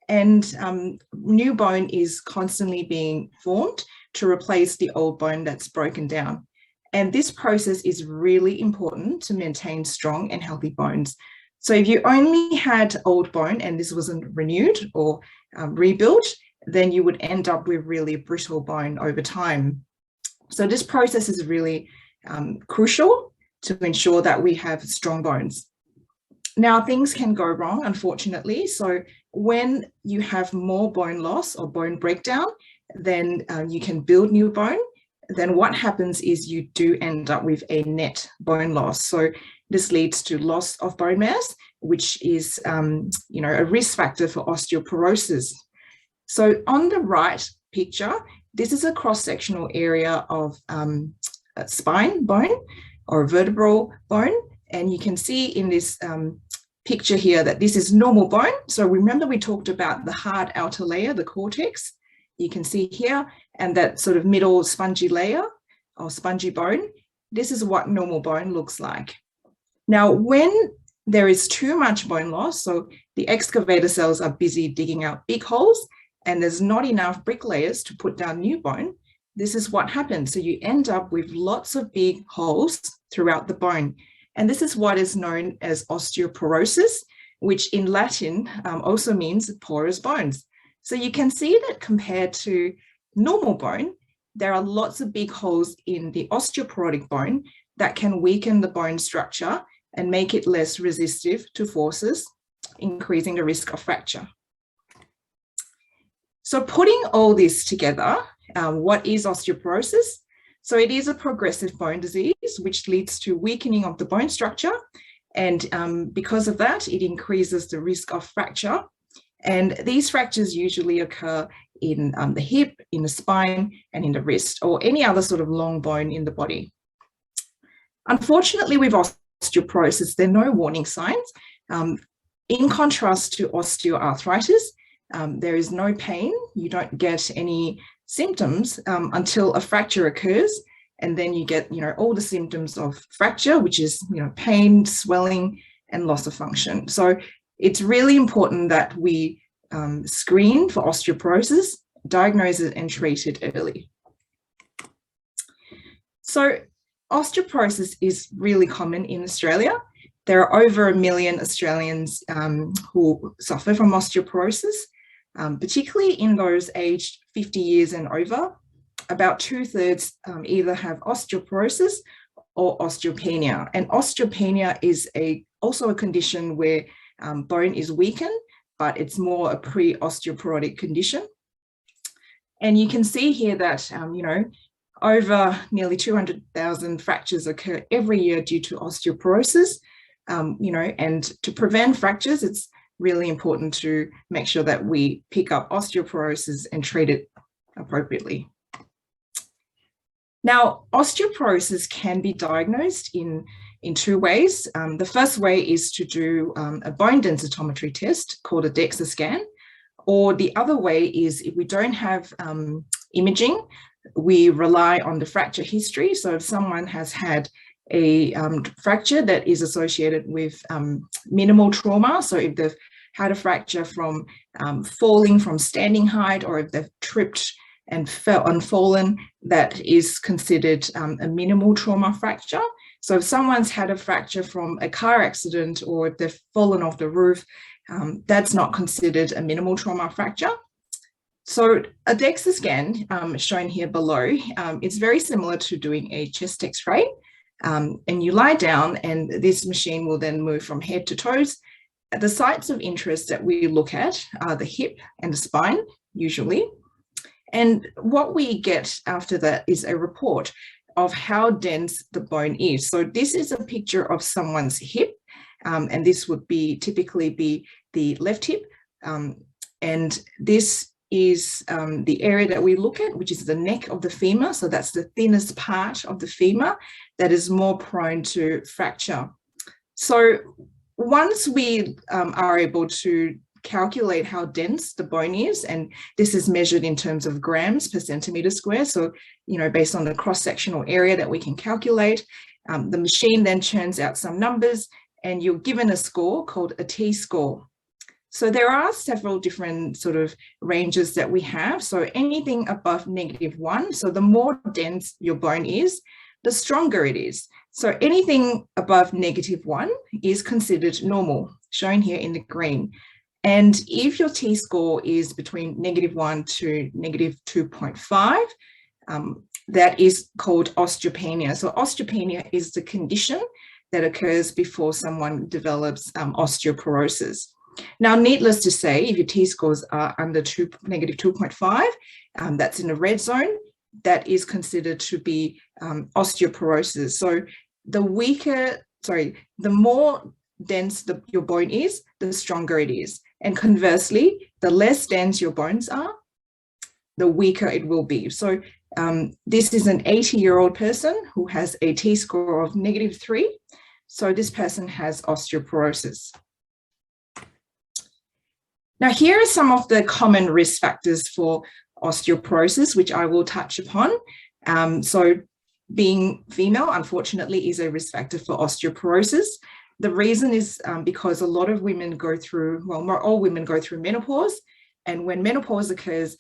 [SPEAKER 4] and new bone is constantly being formed to replace the old bone that's broken down. And this process is really important to maintain strong and healthy bones. So if you only had old bone and this wasn't renewed or rebuilt, then you would end up with really brittle bone over time. So this process is really crucial to ensure that we have strong bones. Now, things can go wrong, unfortunately. So when you have more bone loss or bone breakdown, then you can build new bone. Then what happens is you do end up with a net bone loss. So this leads to loss of bone mass, which is you know, a risk factor for osteoporosis. So on the right picture, this is a cross-sectional area of spine bone or vertebral bone. And you can see in this picture here that this is normal bone. So remember we talked about the hard outer layer, the cortex. You can see here, and that sort of middle spongy layer or spongy bone, this is what normal bone looks like. Now, when there is too much bone loss, so the excavator cells are busy digging out big holes and there's not enough bricklayers to put down new bone, this is what happens. So you end up with lots of big holes throughout the bone. And this is what is known as osteoporosis, which in Latin also means porous bones. So you can see that compared to normal bone, there are lots of big holes in the osteoporotic bone that can weaken the bone structure and make it less resistive to forces, increasing the risk of fracture. So putting all this together, what is osteoporosis? So it is a progressive bone disease, which leads to weakening of the bone structure. And because of that, it increases the risk of fracture. And these fractures usually occur in the hip, in the spine, and in the wrist, or any other sort of long bone in the body. Unfortunately, with osteoporosis, there are no warning signs. In contrast to osteoarthritis, there is no pain. You don't get any symptoms until a fracture occurs, and then you get, all the symptoms of fracture, which is, pain, swelling, and loss of function. So it's really important that we screen for osteoporosis, diagnose it, and treat it early. So osteoporosis is really common in Australia. There are over 1 million Australians who suffer from osteoporosis, particularly in those aged 50 years and over. About 2/3 either have osteoporosis or osteopenia. And osteopenia is also a condition where bone is weakened, but it's more a pre-osteoporotic condition. And you can see here that, over nearly 200,000 fractures occur every year due to osteoporosis. And to prevent fractures, it's really important to make sure that we pick up osteoporosis and treat it appropriately. Now, osteoporosis can be diagnosed in 2 ways. The first way is to do a bone densitometry test called a DEXA scan, or the other way is if we don't have imaging, we rely on the fracture history. So if someone has had a fracture that is associated with minimal trauma, so if they've had a fracture from falling from standing height, or if they've tripped and fell and fallen, that is considered a minimal trauma fracture. So if someone's had a fracture from a car accident, or if they've fallen off the roof, that's not considered a minimal trauma fracture. So a DEXA scan, shown here below, it's very similar to doing a chest X-ray. And you lie down, and this machine will then move from head to toes. The sites of interest that we look at are the hip and the spine, usually. And what we get after that is a report of how dense the bone is. So this is a picture of someone's hip, and this would typically be the left hip. And this is the area that we look at, which is the neck of the femur. So that's the thinnest part of the femur that is more prone to fracture. So once we are able to calculate how dense the bone is, and this is measured in terms of grams per centimeter square, so based on the cross-sectional area that we can calculate, the machine then churns out some numbers, and you're given a score called a T-score. So there are several different sort of ranges that we have. So anything above -1, so the more dense your bone is, the stronger it is. So anything above -1 is considered normal, shown here in the green. And if your T-score is between -1 to -2.5, that is called osteopenia. So osteopenia is the condition that occurs before someone develops osteoporosis. Now, needless to say, if your T-scores are under -2.5, that's in the red zone, that is considered to be osteoporosis. So the more dense your bone is, the stronger it is. And conversely, the less dense your bones are, the weaker it will be. So this is an 80-year-old person who has a T-score of -3. So this person has osteoporosis. Now, here are some of the common risk factors for osteoporosis, which I will touch upon. So being female, unfortunately, is a risk factor for osteoporosis. The reason is because a lot of women go through, well, not all women go through menopause. And when menopause occurs,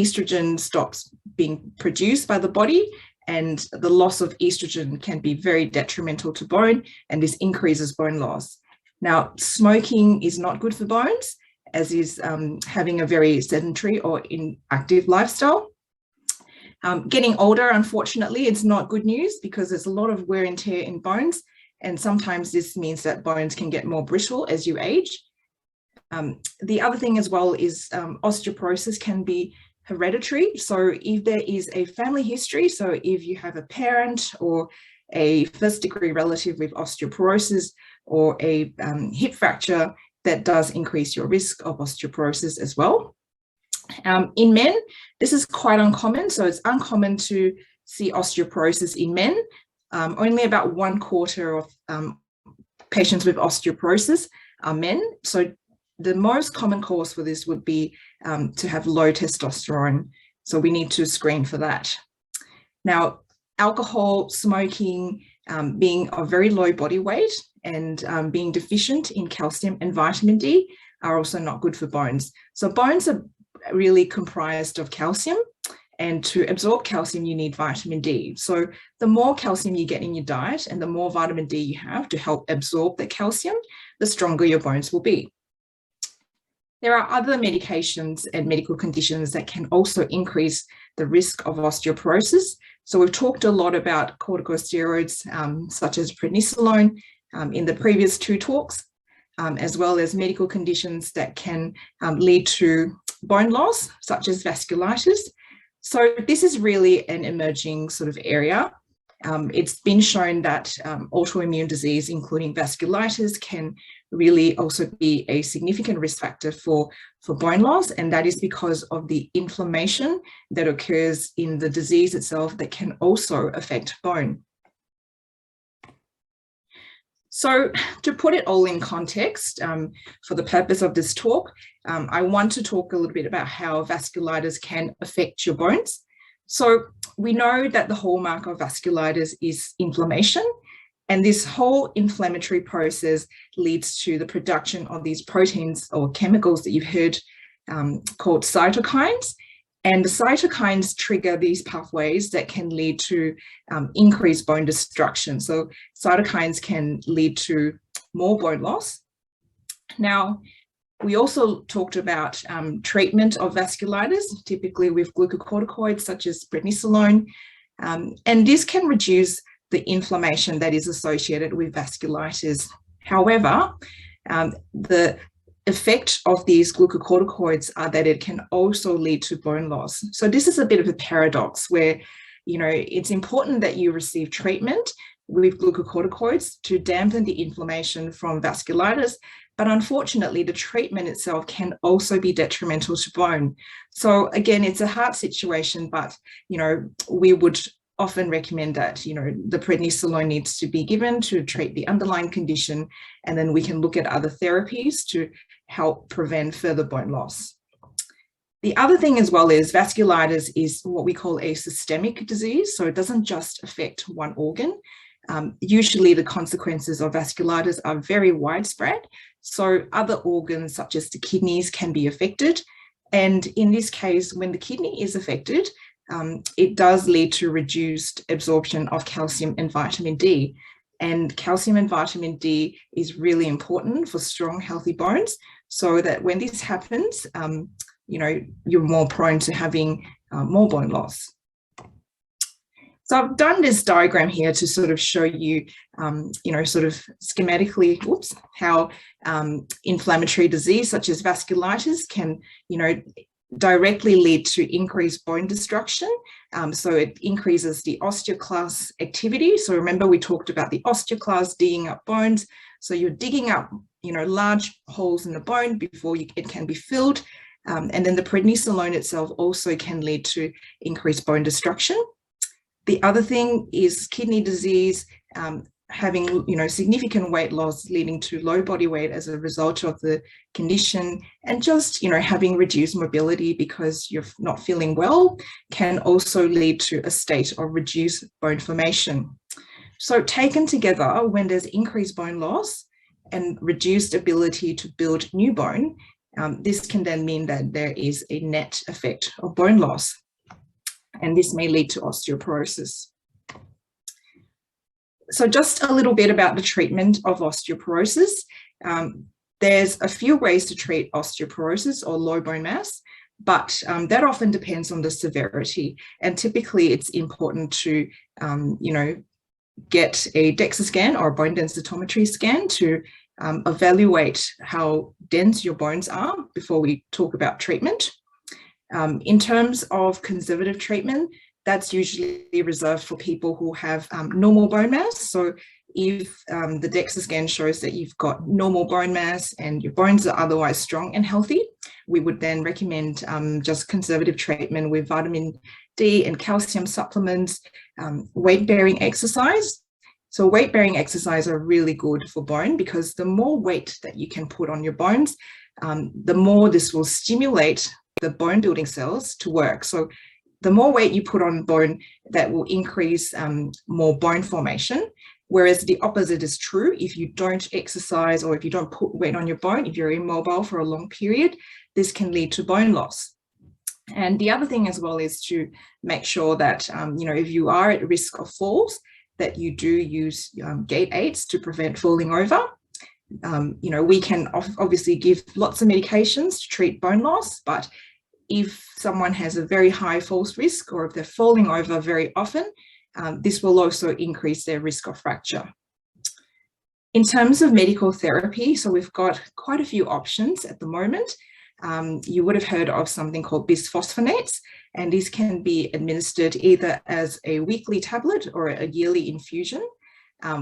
[SPEAKER 4] estrogen stops being produced by the body, and the loss of estrogen can be very detrimental to bone, and this increases bone loss. Now, smoking is not good for bones, as is having a very sedentary or inactive lifestyle. Getting older, unfortunately, it's not good news because there's a lot of wear and tear in bones, and sometimes this means that bones can get more brittle as you age. The other thing as well is osteoporosis can be hereditary. So if there is a family history, so if you have a parent or a first-degree relative with osteoporosis or a hip fracture, that does increase your risk of osteoporosis as well. In men, this is quite uncommon. So it's uncommon to see osteoporosis in men. Only about 1/4 of patients with osteoporosis are men. So the most common cause for this would be to have low testosterone. So we need to screen for that. Now, alcohol, smoking, being of very low body weight and being deficient in calcium and vitamin D are also not good for bones. So bones are really comprised of calcium, and to absorb calcium, you need vitamin D. So the more calcium you get in your diet and the more vitamin D you have to help absorb the calcium, the stronger your bones will be. There are other medications and medical conditions that can also increase the risk of osteoporosis. So we've talked a lot about corticosteroids, such as prednisolone, in the previous 2 talks, as well as medical conditions that can lead to bone loss, such as vasculitis. So this is really an emerging sort of area. It's been shown that autoimmune disease, including vasculitis, can really also be a significant risk factor for bone loss, and that is because of the inflammation that occurs in the disease itself that can also affect bone. So to put it all in context, for the purpose of this talk, I want to talk a little bit about how vasculitis can affect your bones. So we know that the hallmark of vasculitis is inflammation, and this whole inflammatory process leads to the production of these proteins or chemicals that you've heard called cytokines. And the cytokines trigger these pathways that can lead to increased bone destruction. So cytokines can lead to more bone loss. Now, we also talked about treatment of vasculitis, typically with glucocorticoids such as prednisolone, and this can reduce the inflammation that is associated with vasculitis. However, the effect of these glucocorticoids are that it can also lead to bone loss. So this is a bit of a paradox where, you know, it's important that you receive treatment with glucocorticoids to dampen the inflammation from vasculitis, but unfortunately the treatment itself can also be detrimental to bone. So again, it's a hard situation, but, you know, we would often recommend that, you know, the prednisolone needs to be given to treat the underlying condition, and then we can look at other therapies to help prevent further bone loss. The other thing as well is vasculitis is what we call a systemic disease, so it doesn't just affect one organ. Usually the consequences of vasculitis are very widespread, so other organs such as the kidneys can be affected, and in this case, when the kidney is affected, it does lead to reduced absorption of calcium and vitamin D. And calcium and vitamin D is really important for strong, healthy bones, so that when this happens, you know, you're more prone to having more bone loss. So I've done this diagram here to sort of show you, you know, sort of schematically, how inflammatory disease such as vasculitis can, you know, directly lead to increased bone destruction. So it increases the osteoclast activity. So remember, we talked about the osteoclast digging up bones. So you're digging up, you know, large holes in the bone before it can be filled. And then the prednisolone itself also can lead to increased bone destruction. The other thing is kidney disease, having, you know, significant weight loss leading to low body weight as a result of the condition, and just, you know, having reduced mobility because you're not feeling well can also lead to a state of reduced bone formation. So taken together, when there's increased bone loss and reduced ability to build new bone, this can then mean that there is a net effect of bone loss, and this may lead to osteoporosis. So just a little bit about the treatment of osteoporosis. There's a few ways to treat osteoporosis or low bone mass, but that often depends on the severity. And typically it's important to, you know, get a DEXA scan or a bone densitometry scan to evaluate how dense your bones are before we talk about treatment. In terms of conservative treatment, that's usually reserved for people who have normal bone mass. So if the DEXA scan shows that you've got normal bone mass and your bones are otherwise strong and healthy, we would then recommend just conservative treatment with vitamin D and calcium supplements, weight-bearing exercise. So weight-bearing exercise are really good for bone because the more weight that you can put on your bones, the more this will stimulate the bone building cells to work. So the more weight you put on bone, that will increase more bone formation. Whereas the opposite is true. If you don't exercise or if you don't put weight on your bone, if you're immobile for a long period, this can lead to bone loss. And the other thing as well is to make sure that, if you are at risk of falls, that you do use gait aids to prevent falling over. We can obviously give lots of medications to treat bone loss, but if someone has a very high falls risk or if they're falling over very often, this will also increase their risk of fracture. In terms of medical therapy, so we've got quite a few options at the moment. You would have heard of something called bisphosphonates, and these can be administered either as a weekly tablet or a yearly infusion.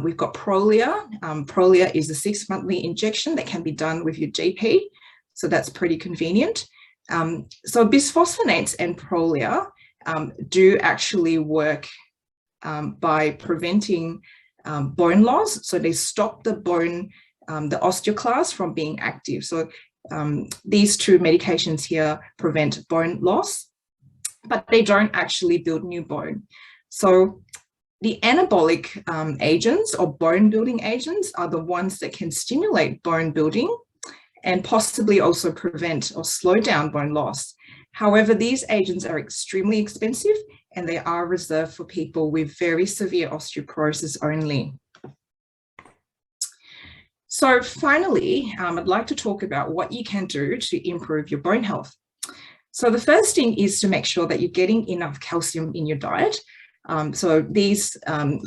[SPEAKER 4] We've got Prolia. Prolia is a 6-monthly injection that can be done with your GP, so that's pretty convenient. So bisphosphonates and Prolia do actually work by preventing bone loss. So they stop the bone, the osteoclast from being active. So these two medications here prevent bone loss, but they don't actually build new bone. So the anabolic agents or bone building agents are the ones that can stimulate bone building and possibly also prevent or slow down bone loss. However, these agents are extremely expensive and they are reserved for people with very severe osteoporosis only. So finally, I'd like to talk about what you can do to improve your bone health. So the first thing is to make sure that you're getting enough calcium in your diet. So these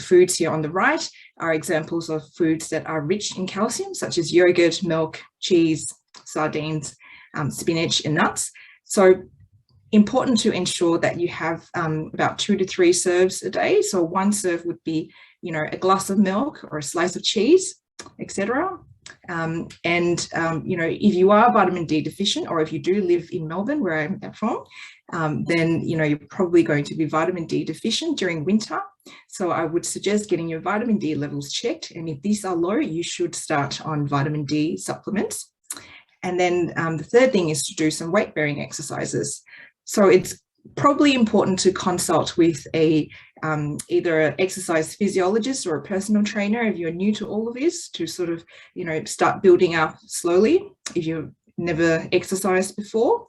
[SPEAKER 4] foods here on the right are examples of foods that are rich in calcium, such as yogurt, milk, cheese, sardines, spinach, and nuts. So important to ensure that you have about 2 to 3 serves a day. So one serve would be, a glass of milk or a slice of cheese, etc. If you are vitamin D deficient, or if you do live in Melbourne, where I'm from, then you're probably going to be vitamin D deficient during winter. So I would suggest getting your vitamin D levels checked, and if these are low, you should start on vitamin D supplements. And then the third thing is to do some weight-bearing exercises. So it's probably important to consult with either an exercise physiologist or a personal trainer if you're new to all of this, to sort of start building up slowly if you've never exercised before.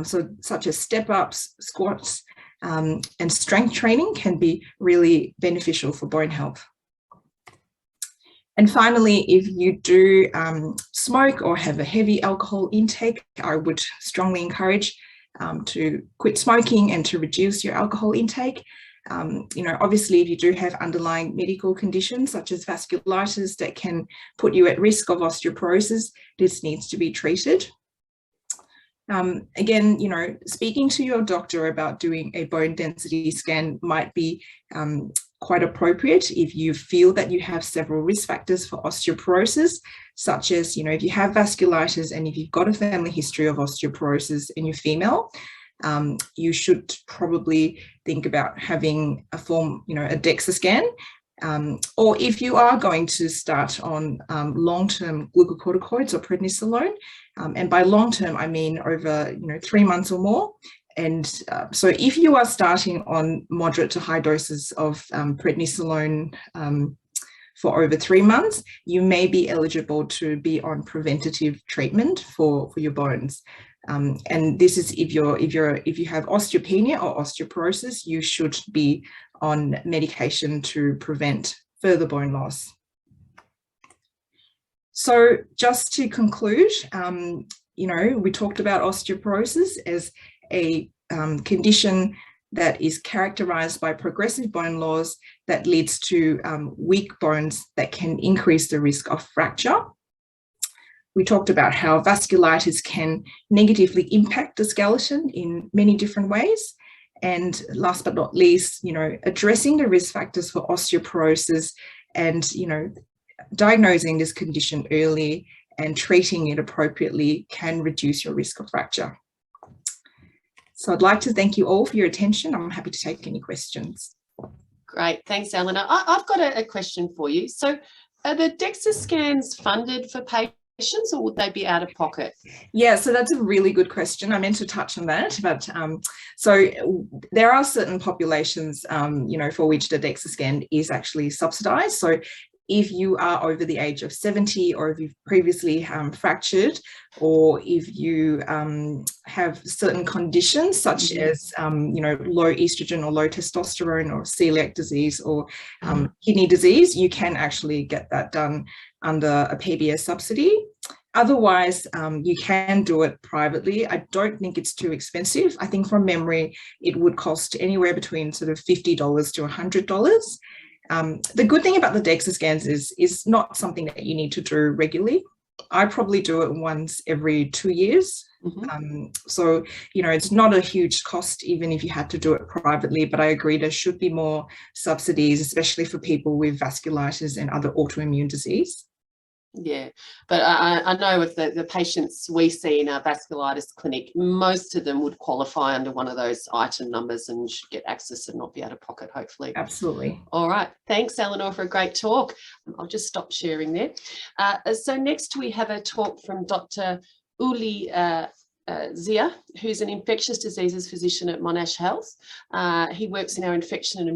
[SPEAKER 4] So such as step-ups, squats, and strength training can be really beneficial for bone health. And finally, if you do smoke or have a heavy alcohol intake, I would strongly encourage to quit smoking and to reduce your alcohol intake. Obviously, if you do have underlying medical conditions such as vasculitis that can put you at risk of osteoporosis, this needs to be treated. Again, speaking to your doctor about doing a bone density scan might be quite appropriate if you feel that you have several risk factors for osteoporosis, such as, if you have vasculitis and if you've got a family history of osteoporosis and you're female, you should probably think about having a DEXA scan. Or if you are going to start on long-term glucocorticoids or prednisolone, and by long-term, I mean over 3 months or more. And so if you are starting on moderate to high doses of prednisolone for over 3 months, you may be eligible to be on preventative treatment for your bones. And this is if you have osteopenia or osteoporosis, you should be on medication to prevent further bone loss. So just to conclude, we talked about osteoporosis as a condition that is characterized by progressive bone loss that leads to weak bones that can increase the risk of fracture. We talked about how vasculitis can negatively impact the skeleton in many different ways. And last but not least, addressing the risk factors for osteoporosis and, diagnosing this condition early and treating it appropriately can reduce your risk of fracture. So I'd like to thank you all for your attention. I'm happy to take any questions.
[SPEAKER 1] Great, thanks, Eleanor. I've got a question for you. So are the DEXA scans funded for patients, or would they be out of pocket?
[SPEAKER 4] Yeah, so that's a really good question. I meant to touch on that, but so there are certain populations, for which the DEXA scan is actually subsidised. So if you are over the age of 70, or if you've previously fractured, or if you have certain conditions such as, low estrogen or low testosterone or celiac disease or kidney disease, you can actually get that done under a PBS subsidy. Otherwise, you can do it privately. I don't think it's too expensive. I think from memory, it would cost anywhere between sort of $50 to $100. The good thing about the DEXA scans is not something that you need to do regularly. I probably do it once every 2 years. So, it's not a huge cost, even if you had to do it privately, but I agree there should be more subsidies, especially for people with vasculitis and other autoimmune disease.
[SPEAKER 1] Yeah, but I know with the patients we see in our vasculitis clinic, most of them would qualify under one of those item numbers and should get access and not be out of pocket, hopefully.
[SPEAKER 4] Absolutely.
[SPEAKER 1] All right. Thanks, Eleanor, for a great talk. I'll just stop sharing there. So next we have a talk from Dr. Uli Zia, who's an infectious diseases physician at Monash Health. He works in our infection and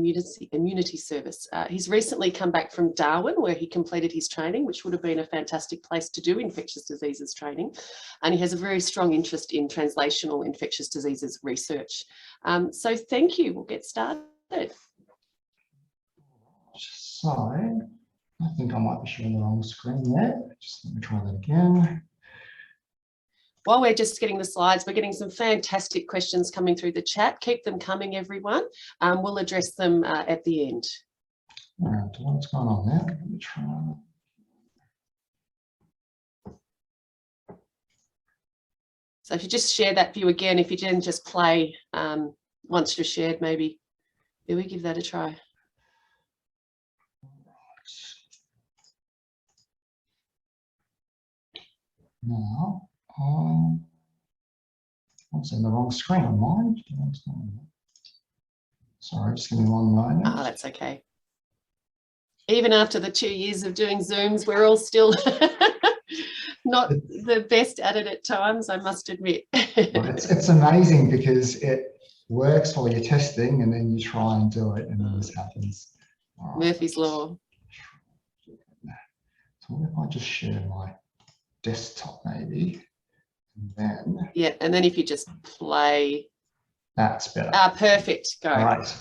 [SPEAKER 1] immunity service. He's recently come back from Darwin, where he completed his training, which would have been a fantastic place to do infectious diseases training. And he has a very strong interest in translational infectious diseases research. So thank you. We'll get started.
[SPEAKER 5] So I think I might be showing the wrong screen there. Just let me try that again.
[SPEAKER 1] While we're just getting the slides, we're getting some fantastic questions coming through the chat. Keep them coming, everyone. We'll address them at the end.
[SPEAKER 5] All right, what's going on there? Let me try.
[SPEAKER 1] So if you just share that view again, if you didn't just play once you're shared, maybe we give that a try.
[SPEAKER 5] Now, I was in the wrong screen on mine. Sorry, just give me one moment.
[SPEAKER 1] Oh, that's okay. Even after the 2 years of doing Zooms, we're all still not the best at it at times, I must admit.
[SPEAKER 5] It's amazing because it works while you're testing and then you try and do it and then this happens. Right.
[SPEAKER 1] Murphy's Law.
[SPEAKER 5] So what if I just share my desktop maybe? And then,
[SPEAKER 1] yeah, and then if you just play.
[SPEAKER 5] That's better.
[SPEAKER 1] Perfect. Go.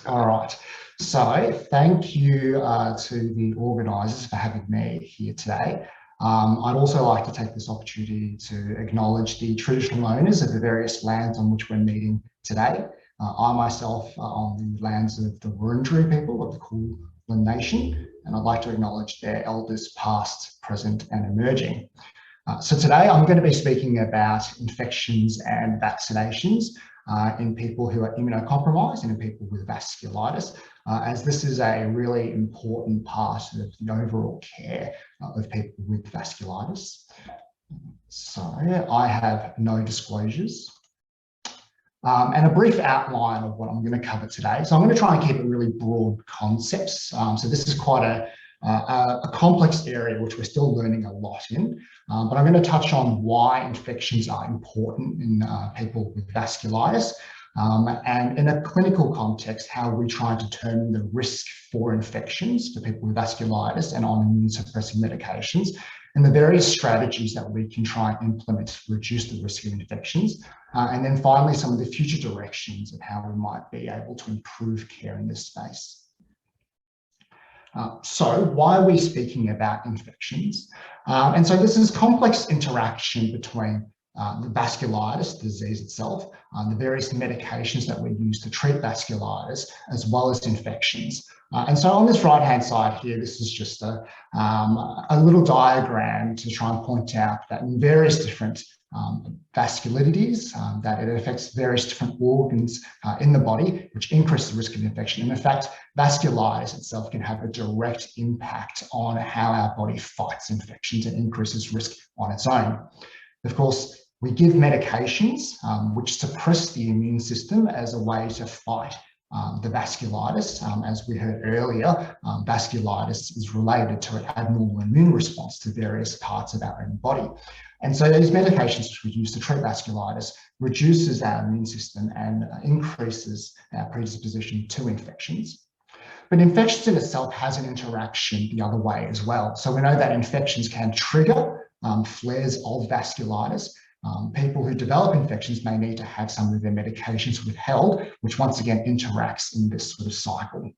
[SPEAKER 5] All right. So thank you to the organisers for having me here today. I'd also like to take this opportunity to acknowledge the traditional owners of the various lands on which we're meeting today. I myself are on the lands of the Wurundjeri people of the Kulin Nation, and I'd like to acknowledge their elders past, present and emerging. So today I'm going to be speaking about infections and vaccinations in people who are immunocompromised and in people with vasculitis, as this is a really important part of the overall care of people with vasculitis. So I have no disclosures. And a brief outline of what I'm going to cover today. So I'm going to try and keep it really broad concepts. So this is quite a complex area which we're still learning a lot in, but I'm going to touch on why infections are important in people with vasculitis, and in a clinical context, how we try and determine the risk for infections for people with vasculitis and on immunosuppressant medications, and the various strategies that we can try and implement to reduce the risk of infections. And then finally, some of the future directions of how we might be able to improve care in this space. So why are we speaking about infections? And so this is complex interaction between the vasculitis disease itself, the various medications that we use to treat vasculitis, as well as infections. And so on this right-hand side here, this is just a little diagram to try and point out that in various different vasculitides, that it affects various different organs in the body, which increase the risk of infection. And in fact, vasculitis itself can have a direct impact on how our body fights infections and increases risk on its own. Of course, we give medications which suppress the immune system as a way to fight the vasculitis. As we heard earlier, vasculitis is related to an abnormal immune response to various parts of our own body. And so these medications which we use to treat vasculitis reduces our immune system and increases our predisposition to infections. But infections in itself has an interaction the other way as well. So we know that infections can trigger flares of vasculitis. People who develop infections may need to have some of their medications withheld, which once again interacts in this sort of cycle.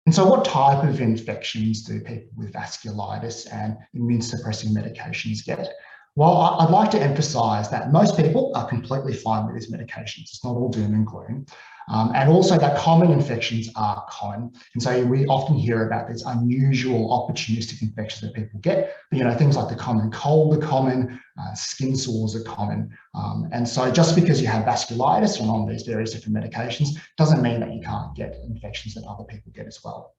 [SPEAKER 5] And so what type of infections do people with vasculitis and immune suppressing medications get? Well, I'd like to emphasize that most people are completely fine with these medications. It's not all doom and gloom. And also that common infections are common. And so we often hear about these unusual opportunistic infections that people get. But, things like the common cold are common, skin sores are common. And so just because you have vasculitis and on these various different medications doesn't mean that you can't get infections that other people get as well.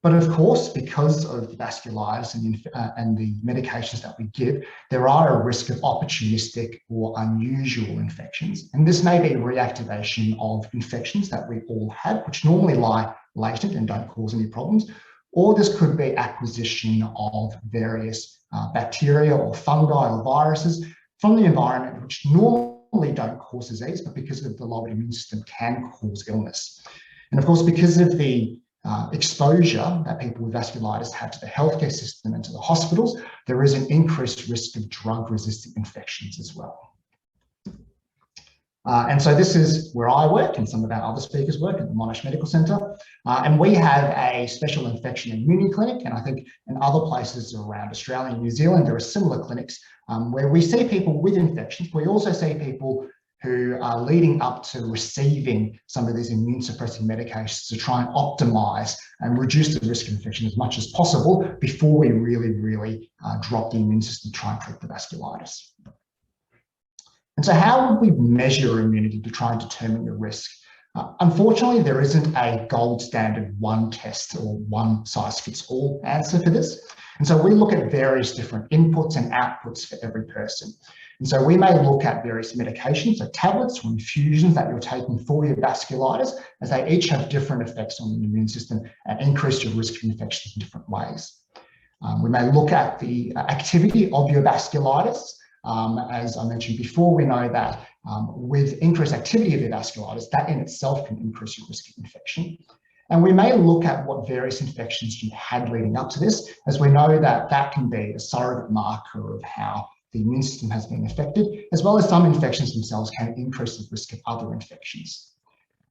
[SPEAKER 5] But of course, because of the vasculitis and the medications that we give, there are a risk of opportunistic or unusual infections. And this may be reactivation of infections that we all have, which normally lie latent and don't cause any problems. Or this could be acquisition of various bacteria or fungi or viruses from the environment, which normally don't cause disease, but because of the lower immune system can cause illness. And of course, because of the exposure that people with vasculitis have to the healthcare system and to the hospitals, there is an increased risk of drug-resistant infections as well. And so this is where I work and some of our other speakers work at the Monash Medical Centre. And we have a special infection and immunity clinic. And I think in other places around Australia and New Zealand, there are similar clinics where we see people with infections. We also see people who are leading up to receiving some of these immune suppressing medications to try and optimize and reduce the risk of infection as much as possible before we really drop the immune system to try and treat the vasculitis. And so how would we measure immunity to try and determine the risk? Unfortunately, there isn't a gold standard one test or one size fits all answer for this. And so we look at various different inputs and outputs for every person. And so we may look at various medications, so tablets or infusions that you're taking for your vasculitis, as they each have different effects on the immune system and increase your risk of infection in different ways. We may look at the activity of your vasculitis. As I mentioned before, we know that with increased activity of your vasculitis, that in itself can increase your risk of infection. And we may look at what various infections you had leading up to this, as we know that that can be a surrogate marker of how the immune system has been affected, as well as some infections themselves can increase the risk of other infections.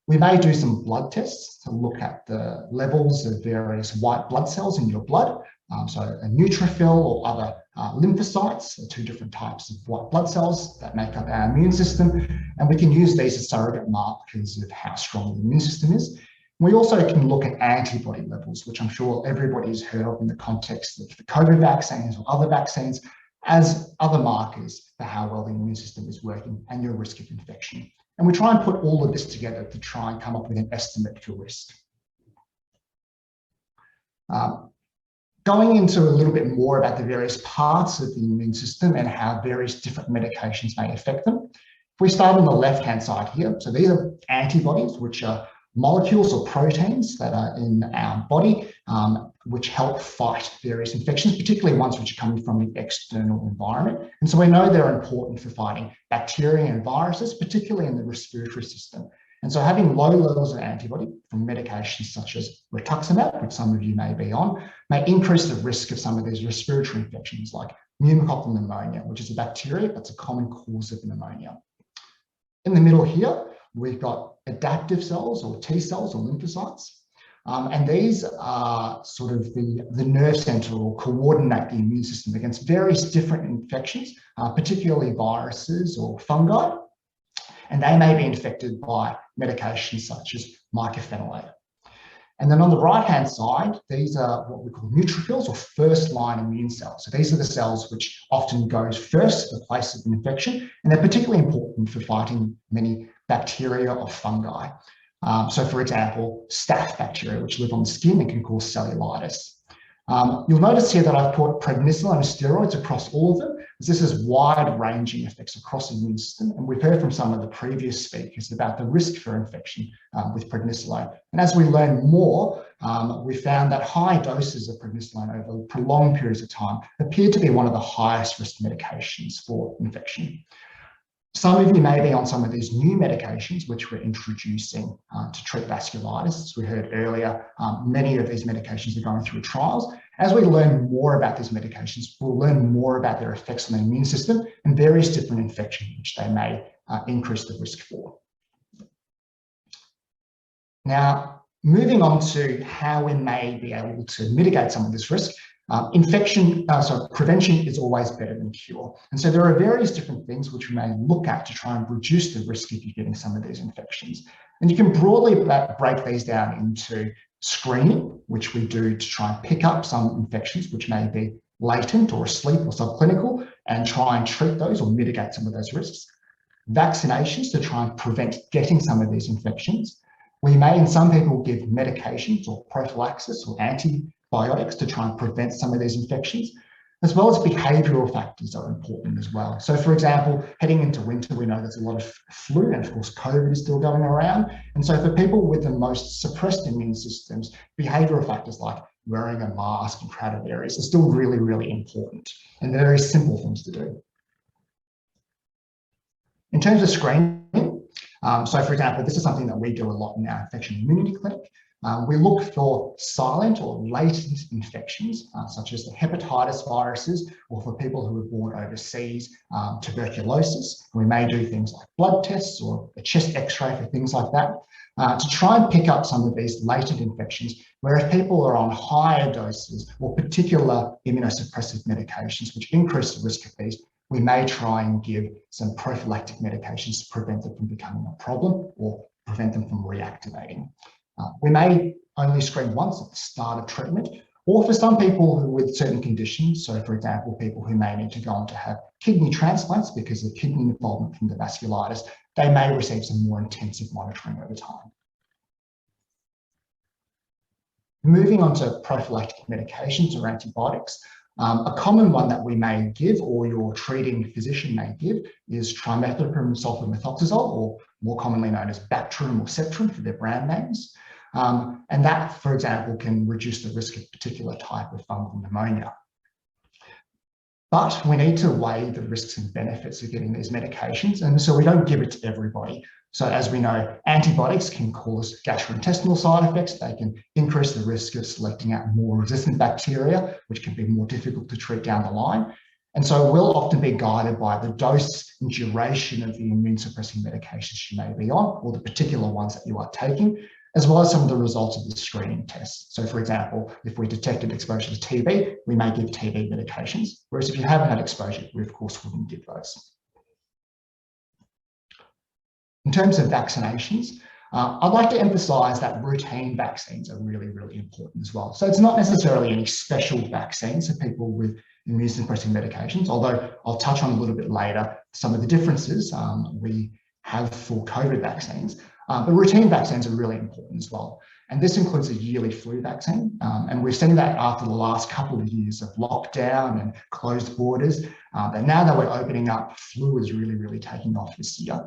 [SPEAKER 5] We may do some blood tests to look at the levels of various white blood cells in your blood. So a neutrophil or other lymphocytes are two different types of white blood cells that make up our immune system. And we can use these as surrogate markers of how strong the immune system is. We also can look at antibody levels, which I'm sure everybody's heard of in the context of the COVID vaccines or other vaccines, as other markers for how well the immune system is working and your risk of infection. And we try and put all of this together to try and come up with an estimate for risk. Going into a little bit more about the various parts of the immune system and how various different medications may affect them. If we start on the left-hand side here, so these are antibodies, which are molecules or proteins that are in our body, which help fight various infections, particularly ones which are coming from the external environment. And so we know they're important for fighting bacteria and viruses, particularly in the respiratory system. And so having low levels of antibody from medications such as rituximab, which some of you may be on, may increase the risk of some of these respiratory infections like pneumococcal pneumonia, which is a bacteria that's a common cause of pneumonia. In the middle here, we've got adaptive cells or T cells or lymphocytes. And these are sort of the nerve center or coordinate the immune system against various different infections, particularly viruses or fungi. And they may be infected by medications such as mycophenolate And then on the right-hand side, these are what we call neutrophils, or first-line immune cells. So these are the cells which often goes first to the place of an infection, and they're particularly important for fighting many bacteria or fungi. So for example, staph bacteria, which live on the skin and can cause cellulitis. You'll notice here that I've put prednisolone and steroids across all of them, as this has wide-ranging effects across the immune system. And we've heard from some of the previous speakers about the risk for infection with prednisolone. And as we learn more, we found that high doses of prednisolone over prolonged periods of time appear to be one of the highest risk medications for infection. Some of you may be on some of these new medications which we're introducing to treat vasculitis. As we heard earlier, many of these medications are going through trials. As we learn more about these medications, we'll learn more about their effects on the immune system and various different infections which they may increase the risk for. Now, moving on to how we may be able to mitigate some of this risk. Prevention is always better than cure. And so there are various different things which we may look at to try and reduce the risk of you getting some of these infections. And you can broadly break these down into screening, which we do to try and pick up some infections which may be latent or asleep or subclinical, and try and treat those or mitigate some of those risks. Vaccinations to try and prevent getting some of these infections. We may, in some people, give medications or prophylaxis or antibiotics to try and prevent some of these infections, as well as behavioural factors are important as well. So for example, heading into winter, we know there's a lot of flu, and of course COVID is still going around. And so for people with the most suppressed immune systems, behavioural factors like wearing a mask in crowded areas are still really, really important, and they're very simple things to do. In terms of screening, so for example, this is something that we do a lot in our infection immunity clinic. We look for silent or latent infections, such as the hepatitis viruses, or for people who are born overseas, tuberculosis. We may do things like blood tests or a chest x-ray for things like that, to try and pick up some of these latent infections, where if people are on higher doses or particular immunosuppressive medications, which increase the risk of these, we may try and give some prophylactic medications to prevent them from becoming a problem or prevent them from reactivating. We may only screen once at the start of treatment, or for some people who with certain conditions, so for example, people who may need to go on to have kidney transplants because of kidney involvement from the vasculitis, they may receive some more intensive monitoring over time. Moving on to prophylactic medications or antibiotics, a common one that we may give, or your treating physician may give, is trimethoprim sulfamethoxazole, or more commonly known as Bactrim or Septrim for their brand names. And that, for example, can reduce the risk of a particular type of fungal pneumonia. But we need to weigh the risks and benefits of getting these medications, and so we don't give it to everybody. So as we know, antibiotics can cause gastrointestinal side effects. They can increase the risk of selecting out more resistant bacteria, which can be more difficult to treat down the line. And so we'll often be guided by the dose and duration of the immune suppressing medications you may be on, or the particular ones that you are taking, as well as some of the results of the screening tests. So for example, if we detected exposure to TB, we may give TB medications, whereas if you haven't had exposure, we of course wouldn't give those. In terms of vaccinations, I'd like to emphasise that routine vaccines are really, really important as well. So it's not necessarily any special vaccines for people with immune suppressing medications, although I'll touch on a little bit later some of the differences we have for COVID vaccines. But routine vaccines are really important as well. And this includes a yearly flu vaccine. And we've seen that after the last couple of years of lockdown and closed borders, that now that we're opening up, flu is really, really taking off this year.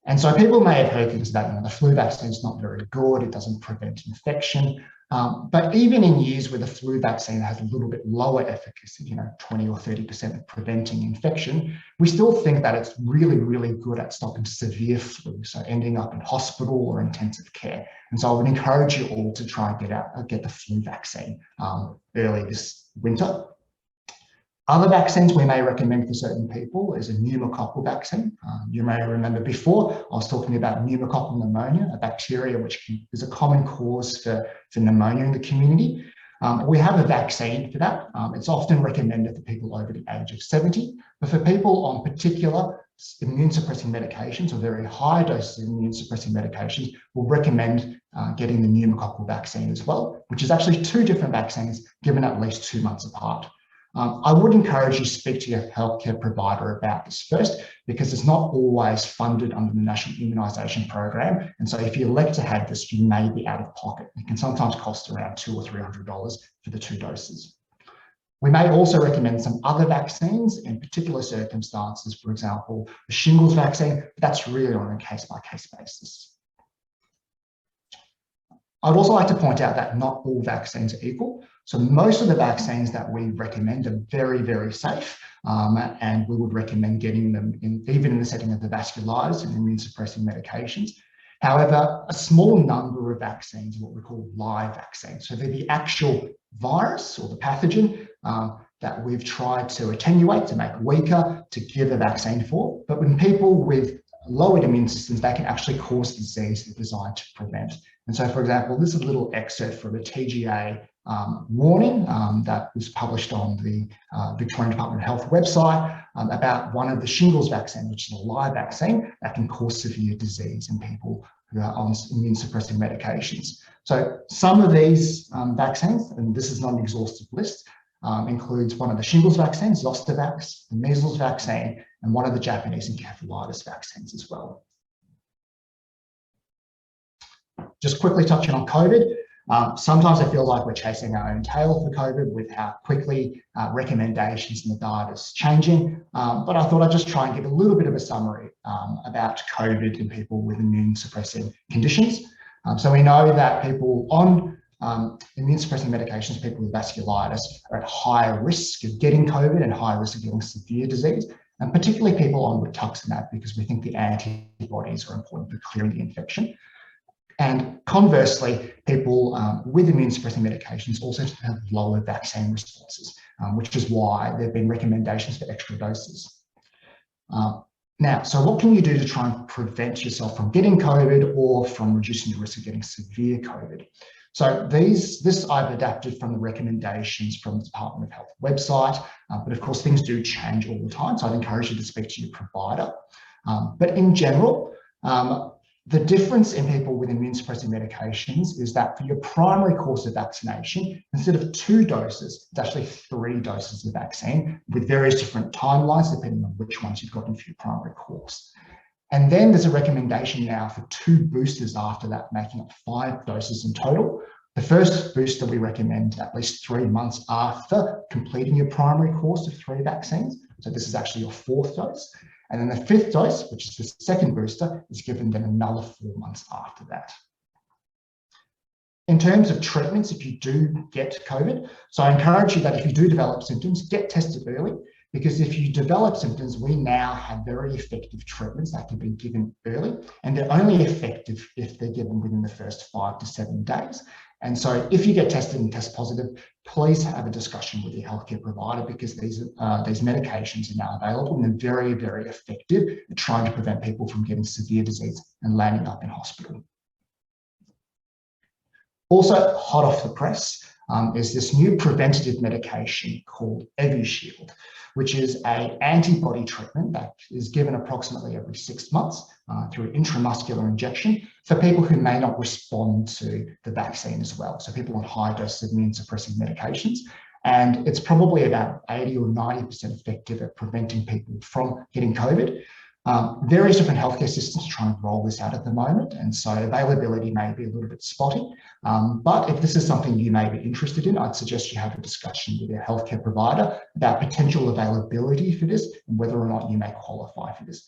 [SPEAKER 5] And so people may have heard things about, the flu vaccine is not very good, it doesn't prevent infection. But even in years where the flu vaccine has a little bit lower efficacy, 20 or 30% of preventing infection, we still think that it's really, really good at stopping severe flu, so ending up in hospital or intensive care. And so I would encourage you all to try and get the flu vaccine early this winter. Other vaccines we may recommend for certain people is a pneumococcal vaccine. You may remember before I was talking about pneumococcal pneumonia, a bacteria which is a common cause for pneumonia in the community. We have a vaccine for that. It's often recommended for people over the age of 70, but for people on particular immune suppressing medications or very high doses of immune suppressing medications will recommend getting the pneumococcal vaccine as well, which is actually 2 different vaccines given at least 2 months apart. I would encourage you to speak to your healthcare provider about this first, because it's not always funded under the National Immunisation Program. And so if you elect to have this, you may be out of pocket. It can sometimes cost around $200 or $300 for the 2 doses. We may also recommend some other vaccines in particular circumstances, for example, the shingles vaccine, but that's really on a case-by-case basis. I'd also like to point out that not all vaccines are equal. So most of the vaccines that we recommend are very, very safe, and we would recommend getting them even in the setting of the vasculitis and immune suppressing medications. However, a small number of vaccines are what we call live vaccines. So they're the actual virus or the pathogen that we've tried to attenuate, to make weaker, to give a vaccine for. But when people with lowered immune systems, they can actually cause disease they're designed to prevent. And so, for example, this is a little excerpt from a TGA warning that was published on the Victorian Department of Health website about one of the shingles vaccine, which is a live vaccine that can cause severe disease in people who are on immune suppressing medications. So some of these vaccines, and this is not an exhaustive list, includes one of the shingles vaccines, Zostavax, the measles vaccine, and one of the Japanese encephalitis vaccines as well. Just quickly touching on COVID. Sometimes I feel like we're chasing our own tail for COVID with how quickly recommendations and the data is changing. But I thought I'd just try and give a little bit of a summary about COVID in people with immune suppressing conditions. So we know that people on immune suppressing medications, people with vasculitis, are at higher risk of getting COVID and higher risk of getting severe disease, and particularly people on rituximab, because we think the antibodies are important for clearing the infection. And conversely, people with immune suppressing medications also have lower vaccine responses, which is why there have been recommendations for extra doses. Now, so what can you do to try and prevent yourself from getting COVID or from reducing the risk of getting severe COVID? So this I've adapted from the recommendations from the Department of Health website, but of course things do change all the time, so I'd encourage you to speak to your provider. But in general, the difference in people with immune suppressing medications is that for your primary course of vaccination, instead of 2 doses, it's actually 3 doses of vaccine with various different timelines depending on which ones you've gotten for your primary course. And then there's a recommendation now for 2 boosters after that, making up 5 doses in total. The first booster we recommend at least 3 months after completing your primary course of 3 vaccines. So this is actually your 4th dose. And then the 5th dose, which is the second booster, is given then another 4 months after that. In terms of treatments, if you do get COVID, so I encourage you that if you do develop symptoms, get tested early, because if you develop symptoms, we now have very effective treatments that can be given early, and they're only effective if they're given within the first 5 to 7 days. And so if you get tested and test positive, please have a discussion with your healthcare provider, because these medications are now available and they're very, very effective at trying to prevent people from getting severe disease and landing up in hospital. Also, hot off the press is this new preventative medication called Evusheld, which is an antibody treatment that is given approximately every 6 months through intramuscular injection for people who may not respond to the vaccine as well. So people on high doses of immune suppressing medications. And it's probably about 80 or 90% effective at preventing people from getting COVID. Various different healthcare systems are trying to roll this out at the moment, and so availability may be a little bit spotty. But if this is something you may be interested in, I'd suggest you have a discussion with your healthcare provider about potential availability for this and whether or not you may qualify for this.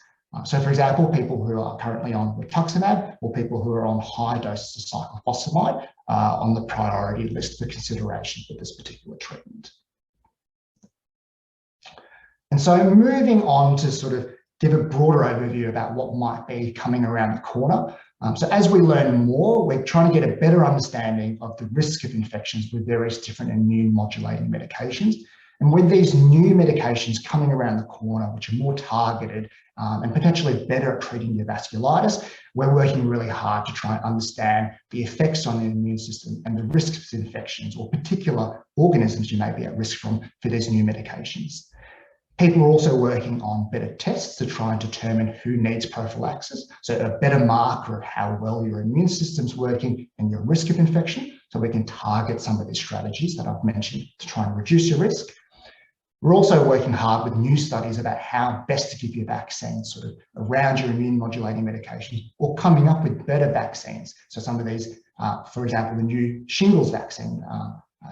[SPEAKER 5] So, for example, people who are currently on rituximab or people who are on high doses of cyclophosphamide are on the priority list for consideration for this particular treatment. And so moving on to sort of give a broader overview about what might be coming around the corner. So as we learn more, we're trying to get a better understanding of the risk of infections with various different immune modulating medications. And with these new medications coming around the corner, which are more targeted and potentially better at treating your vasculitis, we're working really hard to try and understand the effects on the immune system and the risks of infections or particular organisms you may be at risk from for these new medications. People are also working on better tests to try and determine who needs prophylaxis. So a better marker of how well your immune system's working and your risk of infection. So we can target some of these strategies that I've mentioned to try and reduce your risk. We're also working hard with new studies about how best to give you vaccines sort of around your immune modulating medications, or coming up with better vaccines. So some of these, for example, the new shingles vaccine,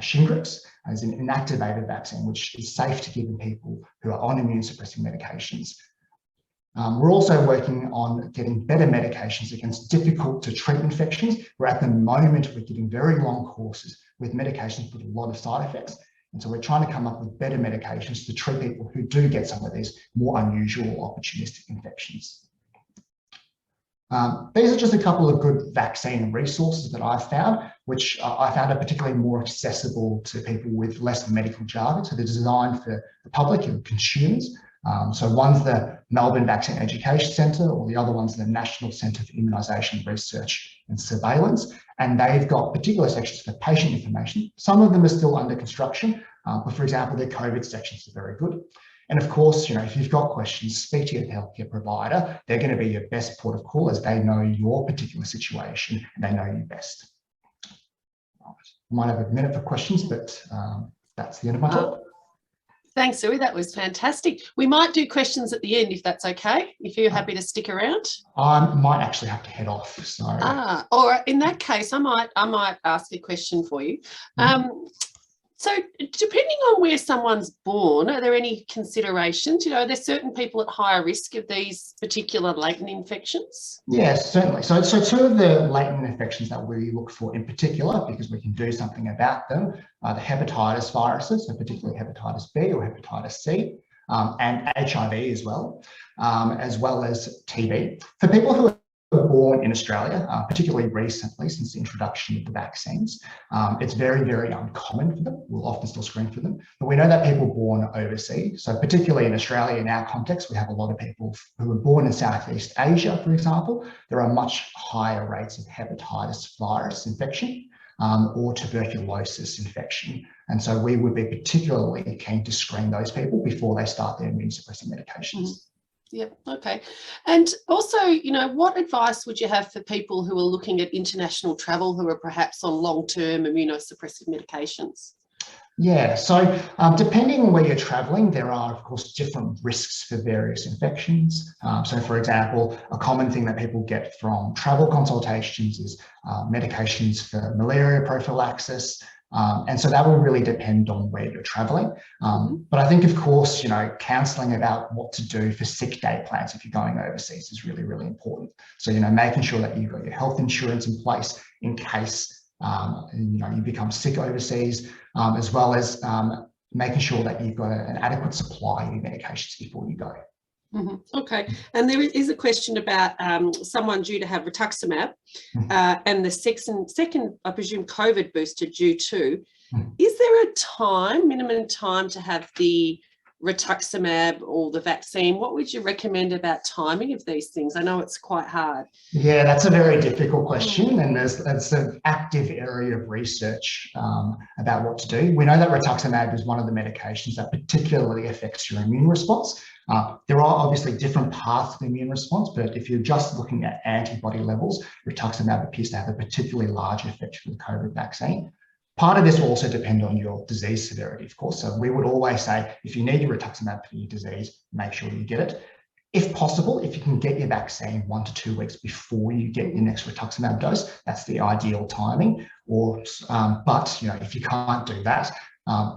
[SPEAKER 5] Shingrix, is an inactivated vaccine, which is safe to give in people who are on immune suppressing medications. We're also working on getting better medications against difficult to treat infections, where at the moment we're giving very long courses with medications with a lot of side effects. And so we're trying to come up with better medications to treat people who do get some of these more unusual opportunistic infections. These are just a couple of good vaccine resources that I've found, which I found are particularly more accessible to people with less medical jargon. So they're designed for the public and consumers. So one's the Melbourne Vaccine Education Centre, or the other one's the National Centre for Immunisation Research and Surveillance. And they've got particular sections for patient information. Some of them are still under construction, but for example, their COVID sections are very good. And of course, you know, if you've got questions, speak to your healthcare provider. They're going to be your best port of call, as they know your particular situation and they know you best. Right. I might have a minute for questions, but that's the end of my talk.
[SPEAKER 1] Thanks, Zoe. That was fantastic. We might do questions at the end, if that's okay, if you're happy to stick around.
[SPEAKER 5] I might actually have to head off. So.
[SPEAKER 1] Or in that case, I might ask a question for you. So depending on where someone's born, are there any considerations? You know, are there certain people at higher risk of these particular latent infections?
[SPEAKER 5] Yes, certainly. So two of the latent infections that we look for in particular, because we can do something about them, are the hepatitis viruses, so particularly hepatitis B or hepatitis C, and HIV as well as TB. For people who are born in Australia, particularly recently since the introduction of the vaccines, it's very, very uncommon for them. We'll often still screen for them, but we know that people born overseas, so particularly in Australia, in our context, we have a lot of people who were born in Southeast Asia, for example. There are much higher rates of hepatitis virus infection or tuberculosis infection. And so we would be particularly keen to screen those people before they start their immune suppressant medications.
[SPEAKER 1] Yeah, okay. And also, you know, what advice would you have for people who are looking at international travel, who are perhaps on long-term immunosuppressive medications?
[SPEAKER 5] Yeah, so depending on where you're traveling, there are, of course, different risks for various infections. So, for example, a common thing that people get from travel consultations is medications for malaria prophylaxis. And so that will really depend on where you're traveling. But I think, of course, you know, counselling about what to do for sick day plans if you're going overseas is really, really important. So, you know, making sure that you've got your health insurance in place in case, you know, you become sick overseas, as well as making sure that you've got an adequate supply of your medications before you go.
[SPEAKER 1] Okay, and there is a question about someone due to have rituximab and the second, I presume, COVID booster due to. Is there a minimum time to have the rituximab or the vaccine? What would you recommend about timing of these things? I know it's quite hard.
[SPEAKER 5] Yeah, that's a very difficult question, and there's an active area of research about what to do. We know that rituximab is one of the medications that particularly affects your immune response. There are obviously different paths to the immune response, but if you're just looking at antibody levels, rituximab appears to have a particularly large effect for the COVID vaccine. Part of this will also depend on your disease severity, of course. So we would always say, if you need your rituximab for your disease, make sure you get it. If possible, if you can get your vaccine 1 to 2 weeks before you get your next rituximab dose, that's the ideal timing. But you know, if you can't do that,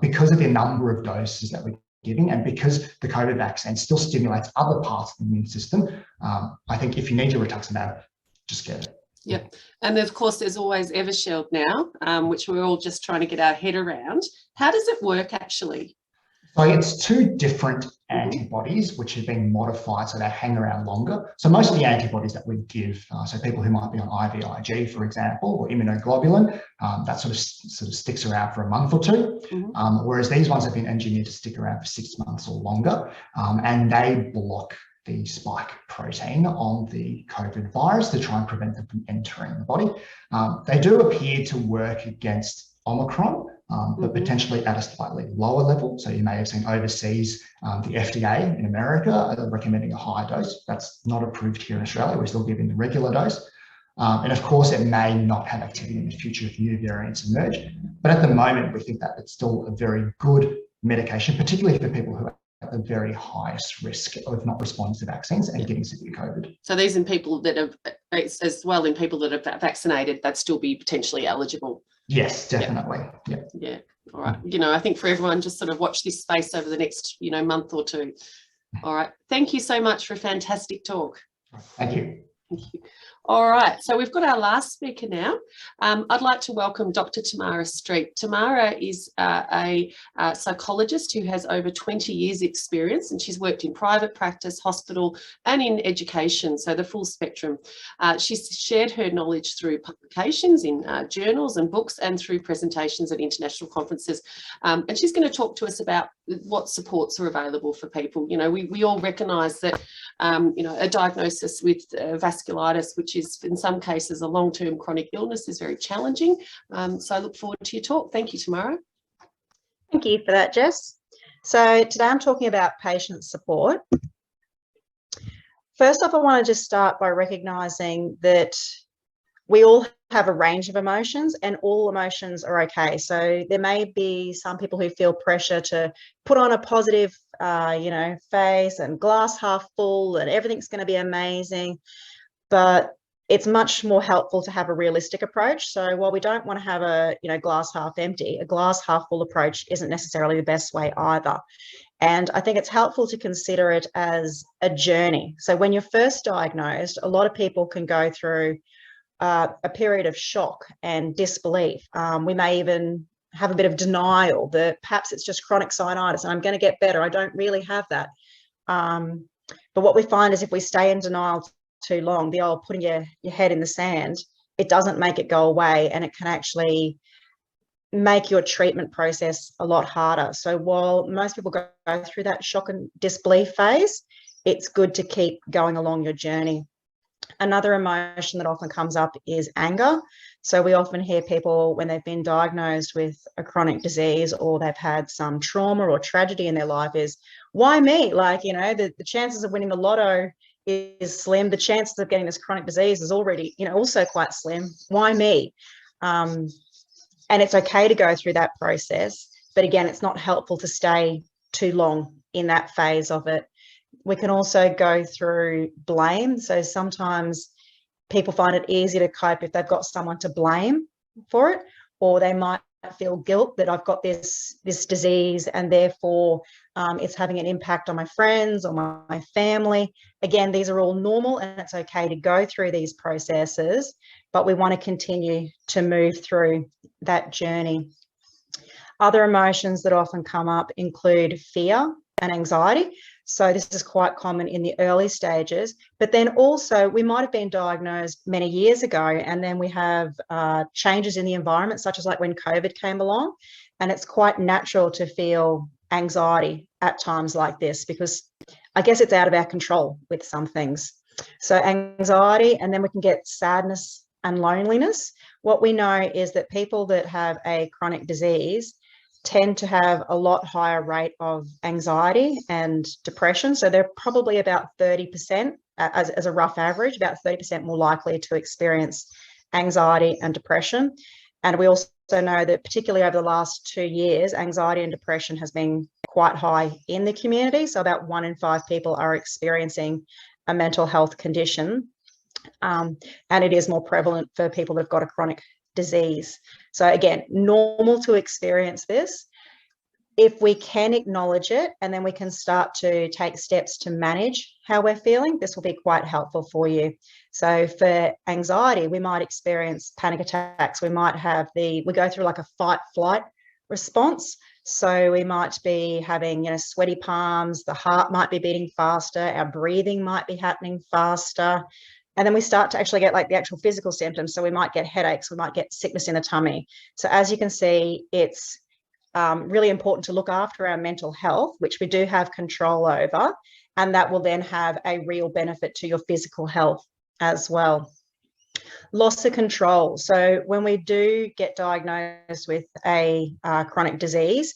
[SPEAKER 5] because of the number of doses that we're giving, and because the COVID vaccine still stimulates other parts of the immune system, I think if you need your rituximab, just get it.
[SPEAKER 1] Yep, and of course there's always Evershield now, which we're all just trying to get our head around. How does it work actually?
[SPEAKER 5] So it's 2 different antibodies which have been modified so they hang around longer. So most of the antibodies that we give, so people who might be on IVIG, for example, or immunoglobulin, that sort of sticks around for a month or 2, whereas these ones have been engineered to stick around for 6 months or longer, and they block the spike protein on the COVID virus to try and prevent them from entering the body. They do appear to work against Omicron, but potentially at a slightly lower level. So you may have seen overseas, the FDA in America are recommending a higher dose. That's not approved here in Australia. We're still giving the regular dose. And of course, it may not have activity in the future if new variants emerge. But at the moment, we think that it's still a very good medication, particularly for people who are at the very highest risk of not responding to vaccines and getting severe COVID.
[SPEAKER 1] So these in people that have, as well in people that are vaccinated, they'd still be potentially eligible.
[SPEAKER 5] Yes, definitely.
[SPEAKER 1] Yeah. All right. I think for everyone, just sort of watch this space over the next, month or two. All right. Thank you so much for a fantastic talk.
[SPEAKER 5] Thank you.
[SPEAKER 1] Thank you. All right, so we've got our last speaker now. I'd like to welcome Dr. Tamara Street. Tamara is a psychologist who has over 20 years experience, and she's worked in private practice, hospital and in education, so the full spectrum. She's shared her knowledge through publications in journals and books and through presentations at international conferences. And she's going to talk to us about what supports are available for people. We all recognise that, a diagnosis with vasculitis, which is in some cases a long-term chronic illness, is very challenging. So I look forward to your talk. Thank you, Tamara.
[SPEAKER 6] Thank you for that, Jess. So today I'm talking about patient support. First off, I want to just start by recognising that we all have a range of emotions and all emotions are okay. So there may be some people who feel pressure to put on a positive, face and glass half full and everything's going to be amazing. But it's much more helpful to have a realistic approach. So while we don't want to have a, glass half empty, a glass half full approach isn't necessarily the best way either. And I think it's helpful to consider it as a journey. So when you're first diagnosed, a lot of people can go through a period of shock and disbelief. We may even have a bit of denial that perhaps it's just chronic sinusitis and I'm going to get better. I don't really have that. But what we find is if we stay in denial too long, the old putting your head in the sand, it doesn't make it go away, and it can actually make your treatment process a lot harder. So while most people go through that shock and disbelief phase, it's good to keep going along your journey. Another emotion that often comes up is anger. So we often hear people when they've been diagnosed with a chronic disease or they've had some trauma or tragedy in their life is, why me? The chances of winning the lotto is slim. The chances of getting this chronic disease is already, also quite slim. Why me? And it's okay to go through that process. But again, it's not helpful to stay too long in that phase of it. We can also go through blame. So sometimes people find it easier to cope if they've got someone to blame for it, or they might feel guilt that I've got this disease and therefore it's having an impact on my friends or my family. Again, these are all normal and it's okay to go through these processes, but we want to continue to move through that journey. Other emotions that often come up include fear and anxiety. So this is quite common in the early stages, but then also we might have been diagnosed many years ago and then we have changes in the environment, such as like when COVID came along, and it's quite natural to feel anxiety at times like this because I guess it's out of our control with some things. So anxiety, and then we can get sadness and loneliness. What we know is that people that have a chronic disease tend to have a lot higher rate of anxiety and depression. So they're probably about 30%, as a rough average, about 30% more likely to experience anxiety and depression. And we also know that particularly over the last 2 years, anxiety and depression has been quite high in the community. So about 1 in 5 people are experiencing a mental health condition. And it is more prevalent for people that have got a chronic disease. So again, normal to experience this. If we can acknowledge it and then we can start to take steps to manage how we're feeling, this will be quite helpful for you. So for anxiety, we might experience panic attacks. We might have we go through like a fight flight response. So we might be having, sweaty palms, the heart might be beating faster, our breathing might be happening faster. And then we start to actually get like the actual physical symptoms. So we might get headaches, we might get sickness in the tummy. So as you can see, it's really important to look after our mental health, which we do have control over, and that will then have a real benefit to your physical health as well. Loss of control. So when we do get diagnosed with a chronic disease,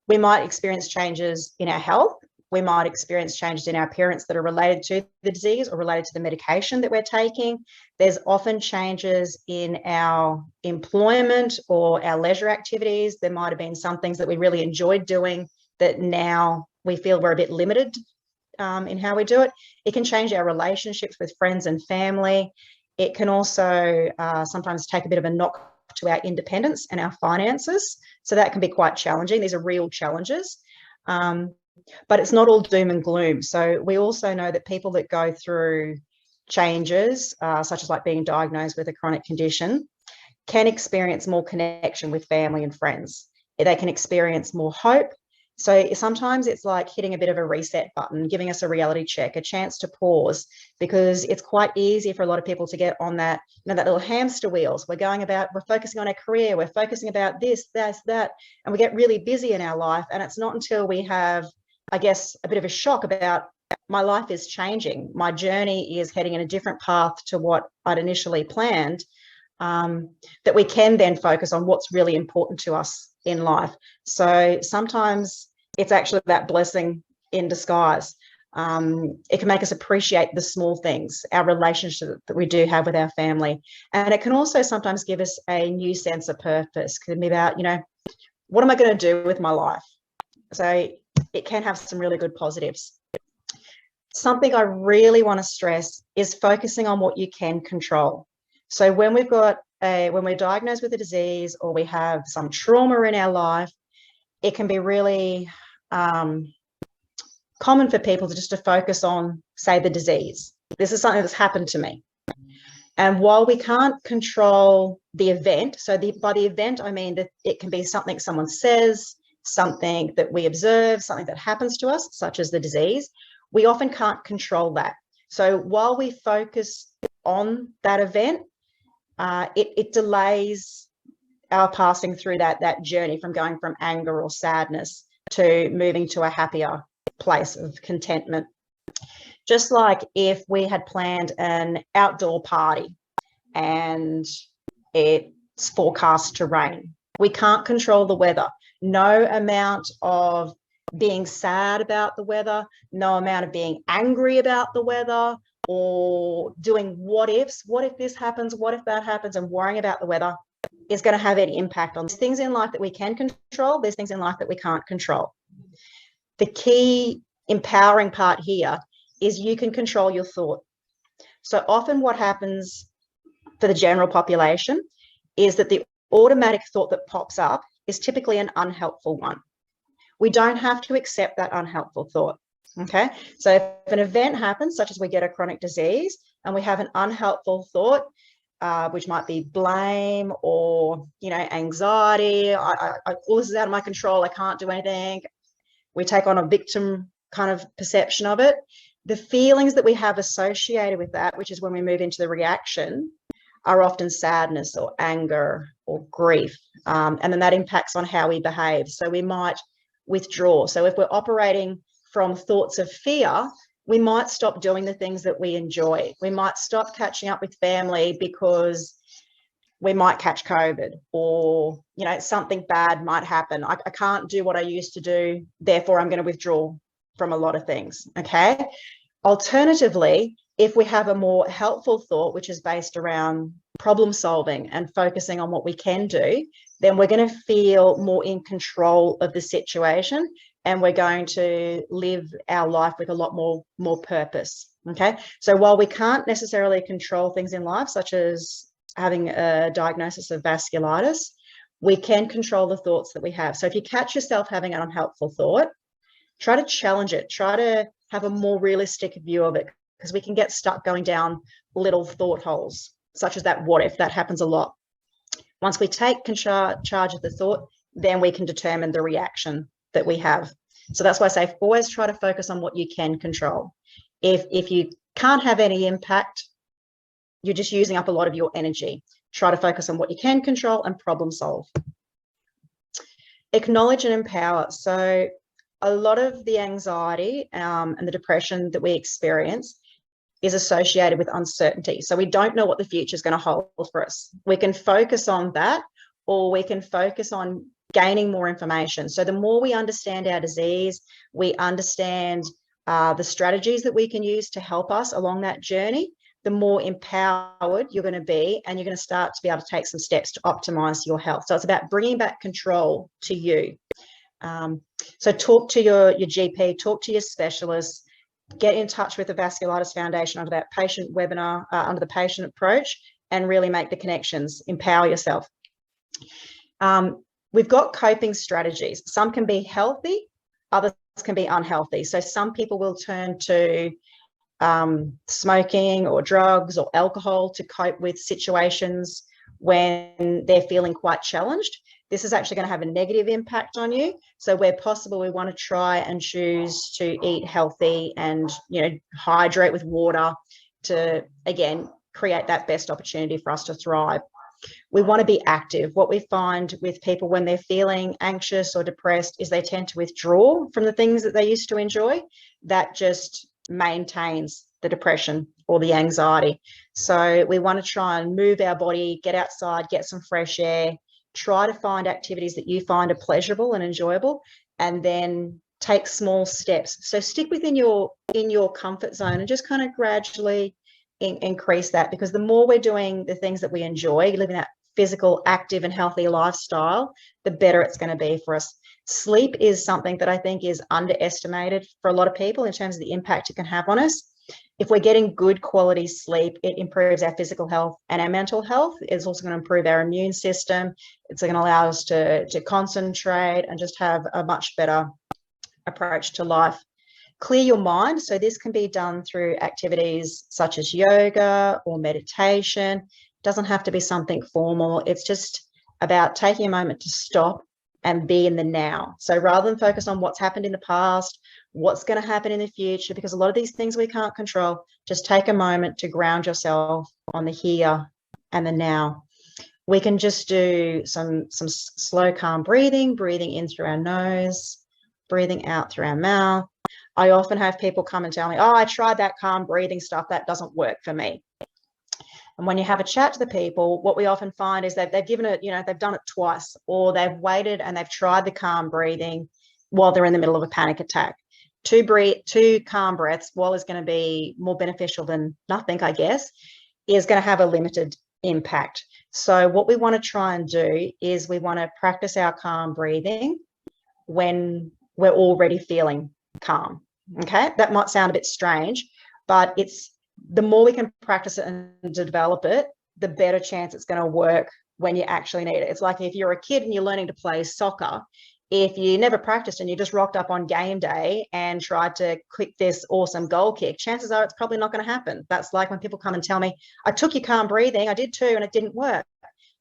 [SPEAKER 6] we might experience changes in our health. We might experience changes in our appearance that are related to the disease or related to the medication that we're taking. There's often changes in our employment or our leisure activities. There might have been some things that we really enjoyed doing that now we feel we're a bit limited in how we do it. It can change our relationships with friends and family. It can also sometimes take a bit of a knock to our independence and our finances. So that can be quite challenging. These are real challenges. But it's not all doom and gloom. So we also know that people that go through changes, such as like being diagnosed with a chronic condition, can experience more connection with family and friends. They can experience more hope. So sometimes it's like hitting a bit of a reset button, giving us a reality check, a chance to pause, because it's quite easy for a lot of people to get on that, that little hamster wheels. We're focusing on our career, we're focusing about this, that, and we get really busy in our life. And it's not until we have, I guess, a bit of a shock about my life is changing, my journey is heading in a different path to what I'd initially planned, that we can then focus on what's really important to us in life. So sometimes it's actually that blessing in disguise. It can make us appreciate the small things, our relationship that we do have with our family. And it can also sometimes give us a new sense of purpose. It can be about, what am I going to do with my life? So it can have some really good positives. Something I really want to stress is focusing on what you can control. So when we're diagnosed with a disease or we have some trauma in our life, it can be really common for people to focus on, say, the disease. This is something that's happened to me. And while we can't control the event, so by the event, I mean that it can be something someone says, something that we observe, something that happens to us, such as the disease, we often can't control that. So while we focus on that event, it delays our passing through that journey from going from anger or sadness to moving to a happier place of contentment. Just like if we had planned an outdoor party and it's forecast to rain, we can't control the weather. No amount of being sad about the weather, no amount of being angry about the weather, or doing what ifs, what if this happens, what if that happens, and worrying about the weather is going to have any impact on things in life that we can control. There's things in life that we can't control. The key empowering part here is you can control your thought. So often what happens for the general population is that the automatic thought that pops up is typically an unhelpful one. We don't have to accept that unhelpful thought. Okay, so if an event happens, such as we get a chronic disease, and we have an unhelpful thought, which might be blame or, anxiety, all this is out of my control, I can't do anything. We take on a victim kind of perception of it. The feelings that we have associated with that, which is when we move into the reaction, are often sadness or anger or grief. And then that impacts on how we behave. So we might withdraw. So if we're operating from thoughts of fear, we might stop doing the things that we enjoy. We might stop catching up with family because we might catch COVID, or, something bad might happen. I can't do what I used to do, therefore I'm going to withdraw from a lot of things, okay? Alternatively, if we have a more helpful thought, which is based around problem solving and focusing on what we can do, then we're going to feel more in control of the situation, and we're going to live our life with a lot more purpose, okay? So while we can't necessarily control things in life, such as having a diagnosis of vasculitis, we can control the thoughts that we have. So if you catch yourself having an unhelpful thought, try to challenge it, try to have a more realistic view of it, because we can get stuck going down little thought holes, such as that what if. That happens a lot. Once we take charge of the thought, then we can determine the reaction that we have. So that's why I say always try to focus on what you can control. If you can't have any impact, you're just using up a lot of your energy. Try to focus on what you can control and problem solve. Acknowledge and empower. So a lot of the anxiety and the depression that we experience is associated with uncertainty. So we don't know what the future is going to hold for us. We can focus on that, or we can focus on gaining more information. So the more we understand our disease, we understand the strategies that we can use to help us along that journey, the more empowered you're going to be, and you're going to start to be able to take some steps to optimize your health. So it's about bringing back control to you. So talk to your GP, talk to your specialist, get in touch with the Vasculitis Foundation under that patient webinar, under the patient approach, and really make the connections, empower yourself. We've got coping strategies. Some can be healthy, others can be unhealthy. So some people will turn to smoking or drugs or alcohol to cope with situations when they're feeling quite challenged. This is actually going to have a negative impact on you. So where possible, we want to try and choose to eat healthy and, hydrate with water to, again, create that best opportunity for us to thrive. We want to be active. What we find with people when they're feeling anxious or depressed is they tend to withdraw from the things that they used to enjoy. That just maintains the depression or the anxiety. So we want to try and move our body, get outside, get some fresh air, try to find activities that you find are pleasurable and enjoyable, and then take small steps. So stick within your comfort zone and just kind of gradually increase that, because the more we're doing the things that we enjoy, living that physical, active and healthy lifestyle, the better it's going to be for us. Sleep is something that I think is underestimated for a lot of people in terms of the impact it can have on us. If we're getting good quality sleep, it improves our physical health and our mental health. It's also going to improve our immune system. It's going to allow us to concentrate and just have a much better approach to life. Clear your mind. So this can be done through activities such as yoga or meditation. It doesn't have to be something formal. It's just about taking a moment to stop and be in the now. So rather than focus on what's happened in the past, what's going to happen in the future, because a lot of these things we can't control, just take a moment to ground yourself on the here and the now. We can just do some slow, calm breathing in through our nose, breathing out through our mouth. I often have people come and tell me, oh, I tried that calm breathing stuff, that doesn't work for me. And when you have a chat to the people, what we often find is that they've given it, they've done it twice, or they've waited and they've tried the calm breathing while they're in the middle of a panic attack. Two calm breaths, while is going to be more beneficial than nothing, I guess, is going to have a limited impact. So what we want to try and do is we want to practice our calm breathing when we're already feeling calm. Okay, that might sound a bit strange, but it's the more we can practice it and develop it, the better chance it's going to work when you actually need it. It's like if you're a kid and you're learning to play soccer, if you never practiced and you just rocked up on game day and tried to kick this awesome goal kick, chances are it's probably not going to happen. That's like when people come and tell me, I took your calm breathing, I did too, and it didn't work.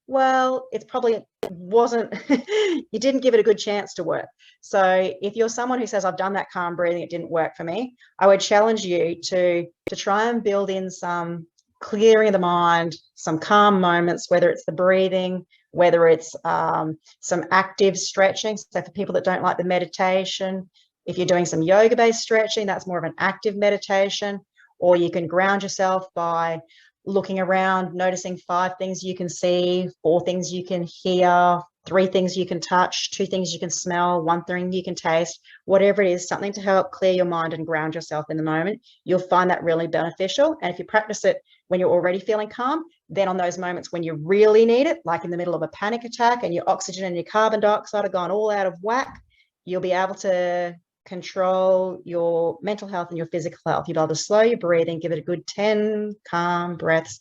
[SPEAKER 6] Well, it's probably wasn't, you didn't give it a good chance to work. So if you're someone who says, I've done that calm breathing, it didn't work for me, I would challenge you to try and build in some clearing of the mind, some calm moments, whether it's the breathing, whether it's some active stretching. So for people that don't like the meditation, if you're doing some yoga-based stretching, that's more of an active meditation, or you can ground yourself by looking around, noticing 5 things you can see, 4 things you can hear, 3 things you can touch, 2 things you can smell, 1 thing you can taste, whatever it is, something to help clear your mind and ground yourself in the moment. You'll find that really beneficial. And if you practice it when you're already feeling calm, then on those moments when you really need it, like in the middle of a panic attack and your oxygen and your carbon dioxide have gone all out of whack, you'll be able to control your mental health and your physical health. You'll be able to slow your breathing, give it a good 10 calm breaths,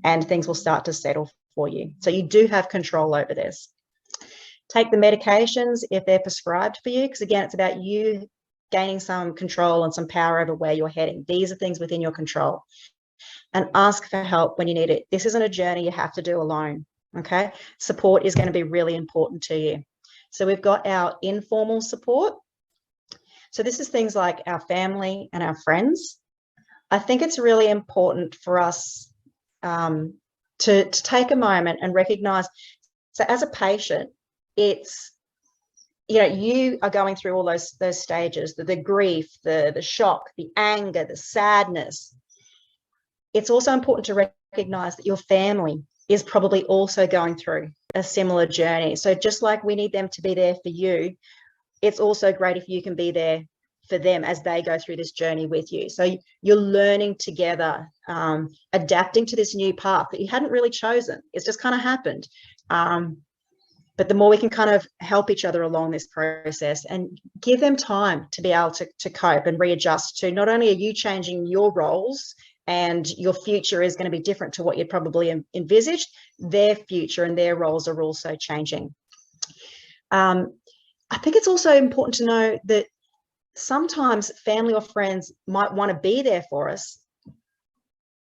[SPEAKER 6] and things will start to settle for you. So you do have control over this. Take the medications if they're prescribed for you, because again, it's about you gaining some control and some power over where you're heading. These are things within your control. And ask for help when you need it. This isn't a journey you have to do alone, okay? Support is going to be really important to you. So we've got our informal support. So this is things like our family and our friends. I think it's really important for us to take a moment and recognize, so as a patient, it's, you are going through all those stages, the grief, the shock, the anger, the sadness. it's also important to recognize that your family is probably also going through a similar journey. So just like we need them to be there for you, it's also great if you can be there for them as they go through this journey with you. So you're learning together, adapting to this new path that you hadn't really chosen. It's just kind of happened. But the more we can kind of help each other along this process and give them time to be able to cope and readjust to, not only are you changing your roles and your future is going to be different to what you'd probably envisaged, their future and their roles are also changing. I think it's also important to know that sometimes family or friends might want to be there for us,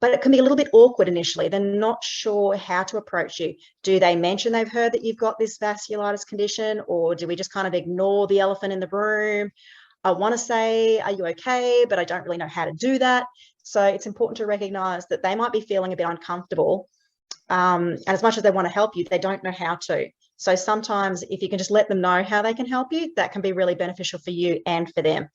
[SPEAKER 6] but it can be a little bit awkward initially. They're not sure how to approach you. Do they mention they've heard that you've got this vasculitis condition, or do we just kind of ignore the elephant in the room? I want to say, are you okay? But I don't really know how to do that. So it's important to recognize that they might be feeling a bit uncomfortable. And as much as they want to help you, they don't know how to. So sometimes if you can just let them know how they can help you, that can be really beneficial for you and for them.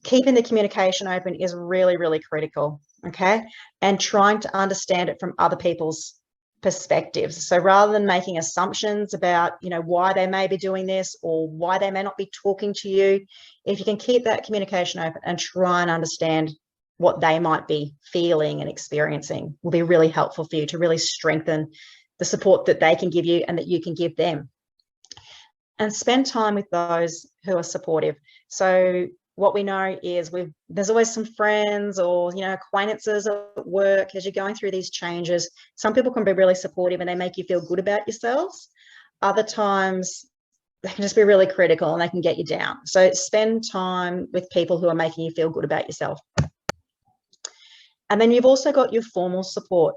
[SPEAKER 6] Keeping the communication open is really, really critical, okay? And trying to understand it from other people's perspectives. So rather than making assumptions about, you know, why they may be doing this or why they may not be talking to you, if you can keep that communication open and try and understand what they might be feeling and experiencing, will be really helpful for you to really strengthen the support that they can give you and that you can give them. And spend time with those who are supportive. So what we know is there's always some friends or, you know, acquaintances at work as you're going through these changes. Some people can be really supportive and they make you feel good about yourselves. Other times they can just be really critical and they can get you down. So spend time with people who are making you feel good about yourself. And then you've also got your formal support.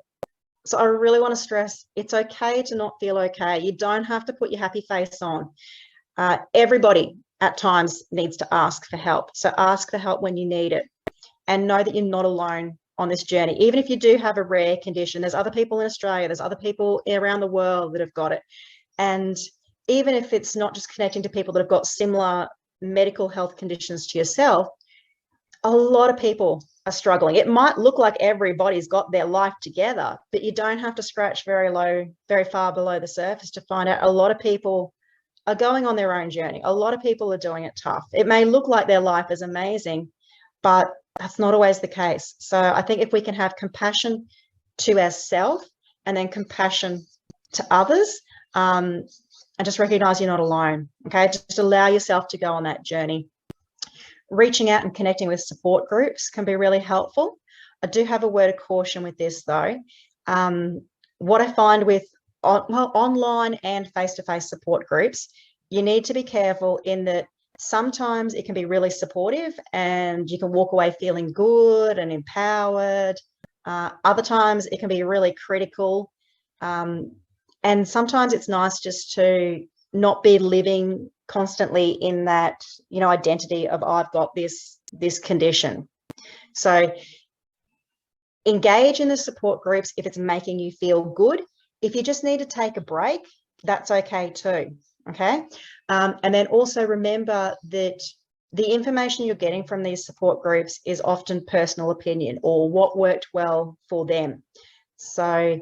[SPEAKER 6] So I really want to stress, it's okay to not feel okay. You don't have to put your happy face on. Everybody at times needs to ask for help. So ask for help when you need it, and know that you're not alone on this journey. Even if you do have a rare condition, there's other people in Australia, there's other people around the world that have got it. And even if it's not just connecting to people that have got similar medical health conditions to yourself, a lot of people are struggling. It might look like everybody's got their life together, but you don't have to scratch very far below the surface to find out a lot of people are going on their own journey. A lot of people are doing it tough. It may look like their life is amazing, but that's not always the case. So I think if we can have compassion to ourselves and then compassion to others, and just recognize you're not alone, okay? Just allow yourself to go on that journey. Reaching out and connecting with support groups can be really helpful. I do have a word of caution with this though. What I find with online and face-to-face support groups, you need to be careful in that sometimes it can be really supportive and you can walk away feeling good and empowered. Other times it can be really critical. And sometimes it's nice just to not be living constantly in that, you know, identity of I've got this condition. So engage in the support groups if it's making you feel good. If you just need to take a break, that's okay too, okay? And then also remember that the information you're getting from these support groups is often personal opinion or what worked well for them. So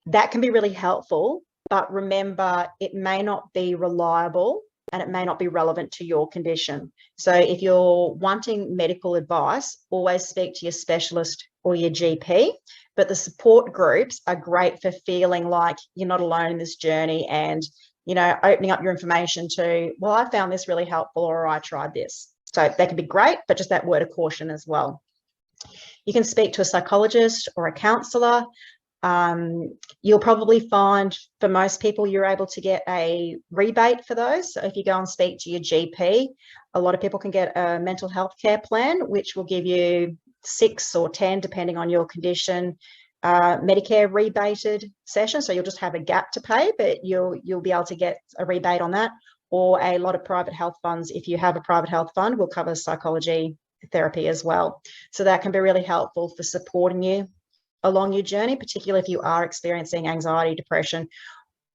[SPEAKER 6] that can be really helpful, but remember it may not be reliable and it may not be relevant to your condition. So if you're wanting medical advice, always speak to your specialist or your GP, but the support groups are great for feeling like you're not alone in this journey and, you know, opening up your information to, well, I found this really helpful or I tried this. So they can be great, but just that word of caution as well. You can speak to a psychologist or a counsellor. You'll probably find for most people you're able to get a rebate for those. So if you go and speak to your GP, a lot of people can get a mental health care plan, which will give you 6 or 10, depending on your condition, Medicare rebated session. So you'll just have a gap to pay, but you'll be able to get a rebate on that. Or a lot of private health funds, if you have a private health fund, will cover psychology therapy as well. So that can be really helpful for supporting you along your journey, particularly if you are experiencing anxiety, depression,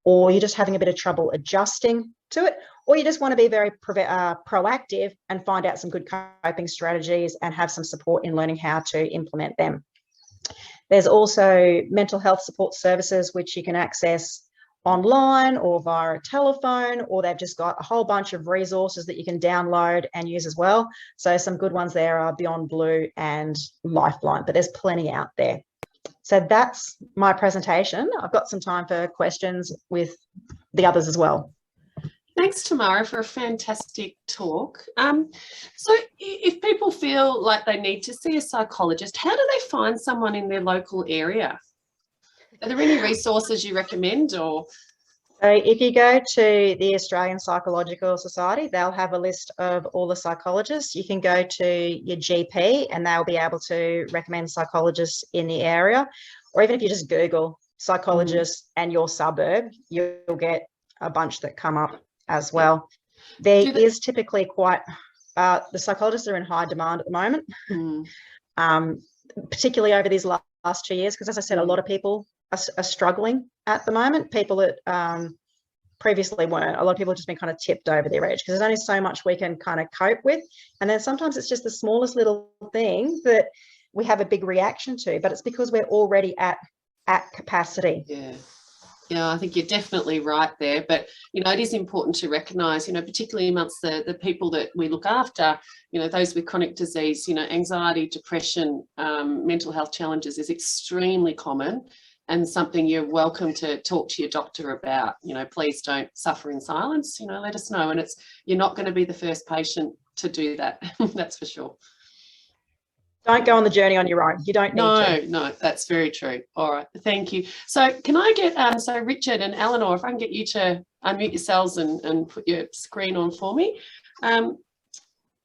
[SPEAKER 6] or you're just having a bit of trouble adjusting to it, or you just want to be very proactive and find out some good coping strategies and have some support in learning how to implement them. There's also mental health support services, which you can access online or via a telephone, or they've just got a whole bunch of resources that you can download and use as well. So some good ones there are Beyond Blue and Lifeline, but there's plenty out there. So that's my presentation. I've got some time for questions with the others as well.
[SPEAKER 1] Thanks, Tamara, for a fantastic talk. So if people feel like they need to see a psychologist, how do they find someone in their local area? Are there any resources you recommend? Or
[SPEAKER 6] so if you go to the Australian Psychological Society, they'll have a list of all the psychologists. You can go to your GP and they'll be able to recommend psychologists in the area. Or even if you just Google psychologist and your suburb, you'll get a bunch that come up as well. There is typically quite, the psychologists are in high demand at the moment, particularly over these last 2 years, because as I said, a lot of people are struggling at the moment. People that previously weren't. A lot of people have just been kind of tipped over their edge because there's only so much we can kind of cope with. And then sometimes it's just the smallest little thing that we have a big reaction to, but it's because we're already at capacity.
[SPEAKER 1] Yeah, I think you're definitely right there. But, you know, it is important to recognise, you know, particularly amongst the people that we look after, you know, those with chronic disease, you know, anxiety, depression, mental health challenges is extremely common and something you're welcome to talk to your doctor about. You know, please don't suffer in silence, you know, let us know. And you're not going to be the first patient to do that. That's for sure.
[SPEAKER 6] Don't go on the journey on your own. You don't need to.
[SPEAKER 1] No, that's very true. All right, thank you. So can I get, so Richard and Eleanor, if I can get you to unmute yourselves and put your screen on for me.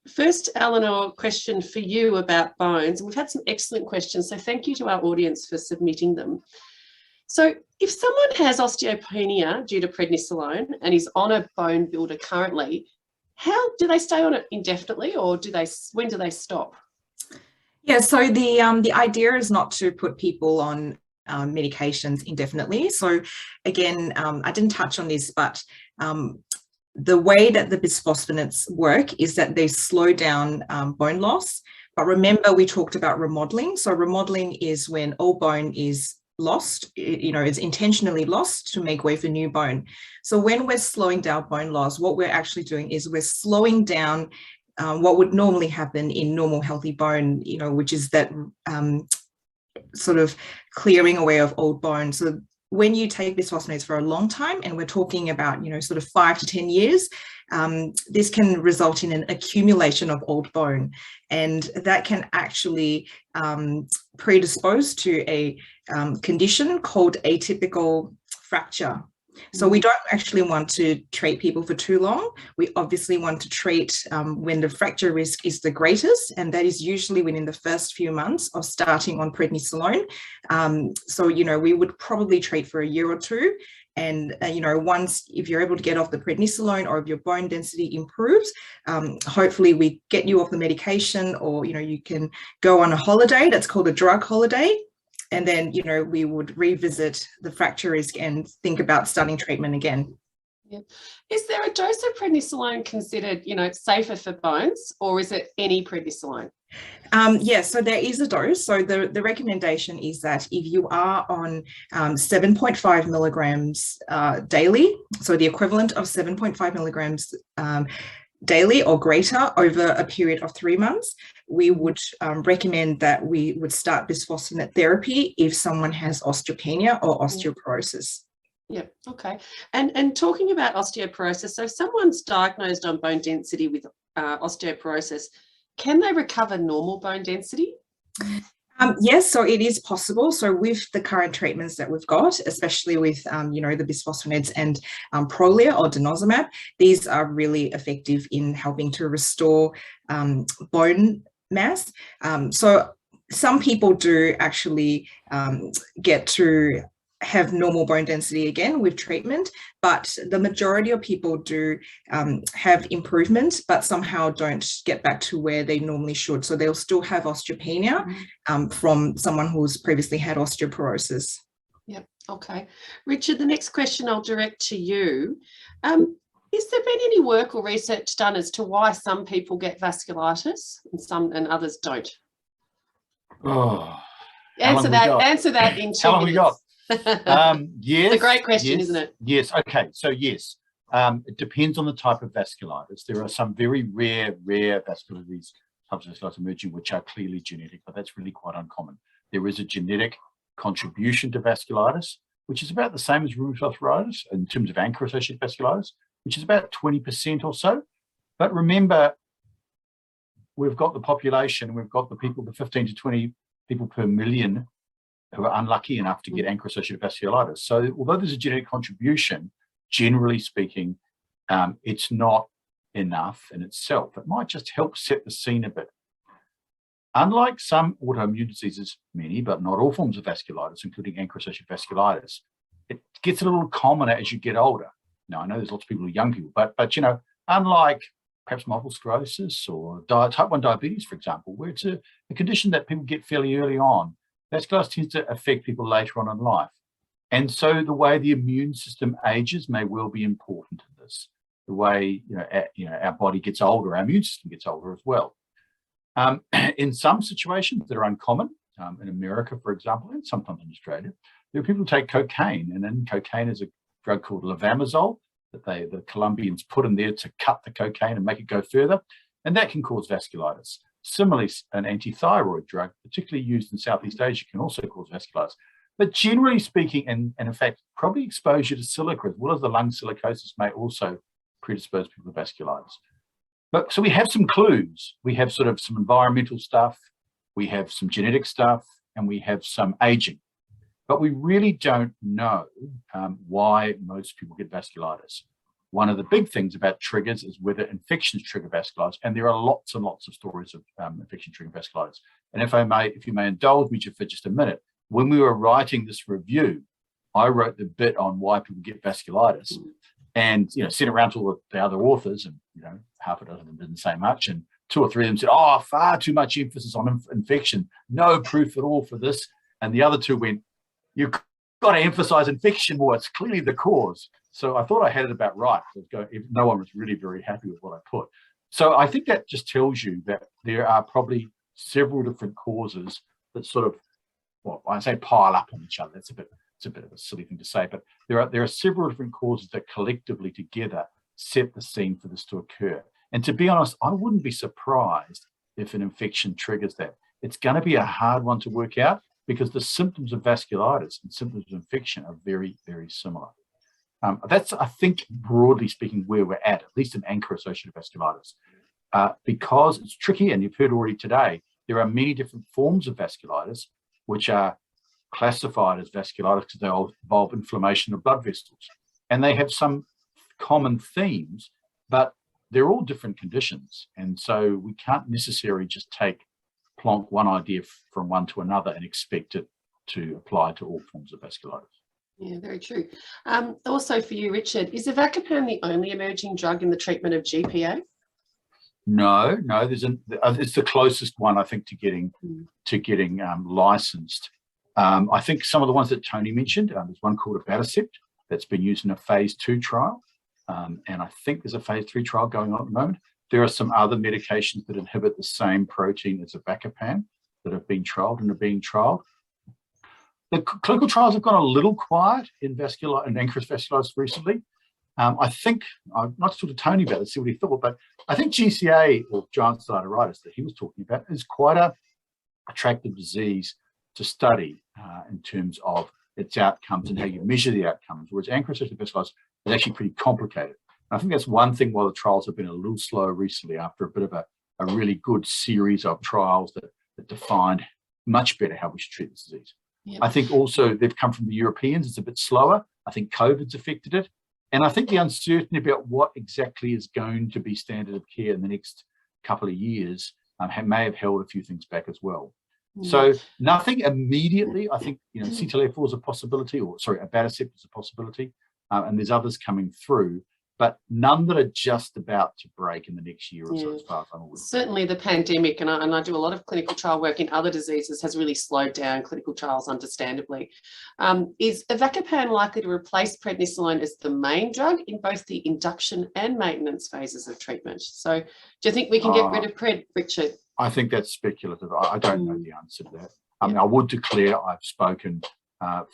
[SPEAKER 1] First, Eleanor, question for you about bones. We've had some excellent questions, so thank you to our audience for submitting them. So if someone has osteopenia due to prednisolone and is on a bone builder currently, how do they stay on it indefinitely, or when do they stop?
[SPEAKER 4] Yeah, so the idea is not to put people on medications indefinitely. So again, I didn't touch on this, but the way that the bisphosphonates work is that they slow down bone loss. But remember, we talked about remodeling. So remodeling is when all bone is lost, you know, is intentionally lost to make way for new bone. So when we're slowing down bone loss, what we're actually doing is we're slowing down what would normally happen in normal healthy bone, you know, which is that sort of clearing away of old bone. So when you take bisphosphonates for a long time, and we're talking about, you know, sort of 5 to 10 years, this can result in an accumulation of old bone, and that can actually predispose to a condition called atypical fracture. So we don't actually want to treat people for too long. We obviously want to treat when the fracture risk is the greatest, and that is usually within the first few months of starting on prednisolone. So, you know, we would probably treat for a year or two. And, you know, once, if you're able to get off the prednisolone or if your bone density improves, hopefully we get you off the medication, or, you know, you can go on a holiday that's called a drug holiday. And then, you know, we would revisit the fracture risk and think about starting treatment again.
[SPEAKER 1] Yeah. Is there a dose of prednisolone considered, you know, safer for bones, or is it any prednisolone?
[SPEAKER 4] Yes, so there is a dose. So the recommendation is that if you are on 7.5 milligrams daily, so the equivalent of 7.5 milligrams daily or greater over a period of 3 months, we would recommend that we would start bisphosphonate therapy if someone has osteopenia or osteoporosis.
[SPEAKER 1] Yeah, okay. And talking about osteoporosis, so if someone's diagnosed on bone density with osteoporosis, can they recover normal bone density?
[SPEAKER 4] Yes, so it is possible. So with the current treatments that we've got, especially with, you know, the bisphosphonates and Prolia or denosumab, these are really effective in helping to restore bone mass. So some people do actually get to have normal bone density again with treatment, but the majority of people do have improvement, but somehow don't get back to where they normally should. So they'll still have osteopenia from someone who's previously had osteoporosis.
[SPEAKER 1] Yep, okay. Richard, the next question I'll direct to you. Has there been any work or research done as to why some people get vasculitis and others don't?
[SPEAKER 3] Oh,
[SPEAKER 1] Answer that in 2
[SPEAKER 3] How long we got? Yes.
[SPEAKER 1] It's a great question,
[SPEAKER 3] yes,
[SPEAKER 1] isn't it?
[SPEAKER 3] Yes. Okay. So yes, it depends on the type of vasculitis. There are some very rare vasculitis, types of vasculitis emerging, which are clearly genetic, but that's really quite uncommon. There is a genetic contribution to vasculitis, which is about the same as rheumatoid arthritis in terms of ANCA-associated vasculitis, which is about 20% or so. But remember, we've got the population, we've got the people, the 15 to 20 people per million who are unlucky enough to get ANCA-associated vasculitis. So although there's a genetic contribution, generally speaking, it's not enough in itself. It might just help set the scene a bit. Unlike some autoimmune diseases, many, but not all forms of vasculitis, including ANCA-associated vasculitis, it gets a little commoner as you get older. Now, I know there's lots of people who are young people, but you know, unlike perhaps multiple sclerosis or type 1 diabetes, for example, where it's a condition that people get fairly early on, vasculitis tends to affect people later on in life. And so the way the immune system ages may well be important in this. The way our body gets older, our immune system gets older as well. In some situations that are uncommon, in America, for example, and sometimes in Australia, there are people who take cocaine, and then cocaine is a drug called levamisole that the Colombians put in there to cut the cocaine and make it go further, and that can cause vasculitis. Similarly, an anti-thyroid drug, particularly used in Southeast Asia, can also cause vasculitis. But generally speaking, and in fact, probably exposure to silica as well as the lung silicosis may also predispose people to vasculitis. But so we have some clues. We have sort of some environmental stuff, we have some genetic stuff, and we have some aging. But we really don't know why most people get vasculitis. One of the big things about triggers is whether infections trigger vasculitis, and there are lots and lots of stories of infection triggering vasculitis. And if you may indulge me for just a minute, when we were writing this review, I wrote the bit on why people get vasculitis, and sent around to all the other authors, and half a dozen of them didn't say much, and 2 or 3 of them said, "Oh, far too much emphasis on infection, no proof at all for this," and the other 2 went, "You've got to emphasize infection more, it's clearly the cause." So I thought I had it about right. No one was really very happy with what I put. So I think that just tells you that there are probably several different causes that sort of, well, I say pile up on each other. It's a bit of a silly thing to say, but there are several different causes that collectively together set the scene for this to occur. And to be honest, I wouldn't be surprised if an infection triggers that. It's going to be a hard one to work out because the symptoms of vasculitis and symptoms of infection are very, very similar. That's, I think, broadly speaking, where we're at least in ANCA-associated vasculitis. Because it's tricky, and you've heard already today, there are many different forms of vasculitis which are classified as vasculitis because they involve inflammation of blood vessels. And they have some common themes, but they're all different conditions. And so we can't necessarily just plonk one idea from one to another and expect it to apply to all forms of vasculitis.
[SPEAKER 1] Yeah, very true. Also for you, Richard, is avacopan the only emerging drug in the treatment of GPA?
[SPEAKER 3] No, it's the closest one, I think, to getting licensed. I think some of the ones that Tony mentioned, there's one called abatacept that's been used in a phase 2 trial, and I think there's a phase 3 trial going on at the moment. There are some other medications that inhibit the same protein as avacopan that have been trialed and are being trialed. The clinical trials have gone a little quiet in ANCA vasculitis recently. I think, I'm not sort of Tony about it, see what he thought, but I think GCA, or giant cell arteritis, that he was talking about, is quite a attractive disease to study in terms of its outcomes and how you measure the outcomes, whereas ANCA-associated vasculitis is actually pretty complicated. And I think that's one thing why the trials have been a little slow recently after a bit of a really good series of trials that defined much better how we should treat this disease. Yep. I think also they've come from the Europeans, it's a bit slower. I think COVID's affected it. And I think the uncertainty about what exactly is going to be standard of care in the next couple of years may have held a few things back as well. Mm. So nothing immediately. I think CTLA-4 is a possibility, or sorry, abatacept is a possibility, and there's others coming through, but none that are just about to break in the next year or so, as far as I'm aware.
[SPEAKER 1] Certainly the pandemic, and I do a lot of clinical trial work in other diseases, has really slowed down clinical trials, understandably. Is avacopan likely to replace prednisolone as the main drug in both the induction and maintenance phases of treatment? So do you think we can get rid of pred, Richard?
[SPEAKER 3] I think that's speculative. I don't know the answer to that. I mean, I would declare I've spoken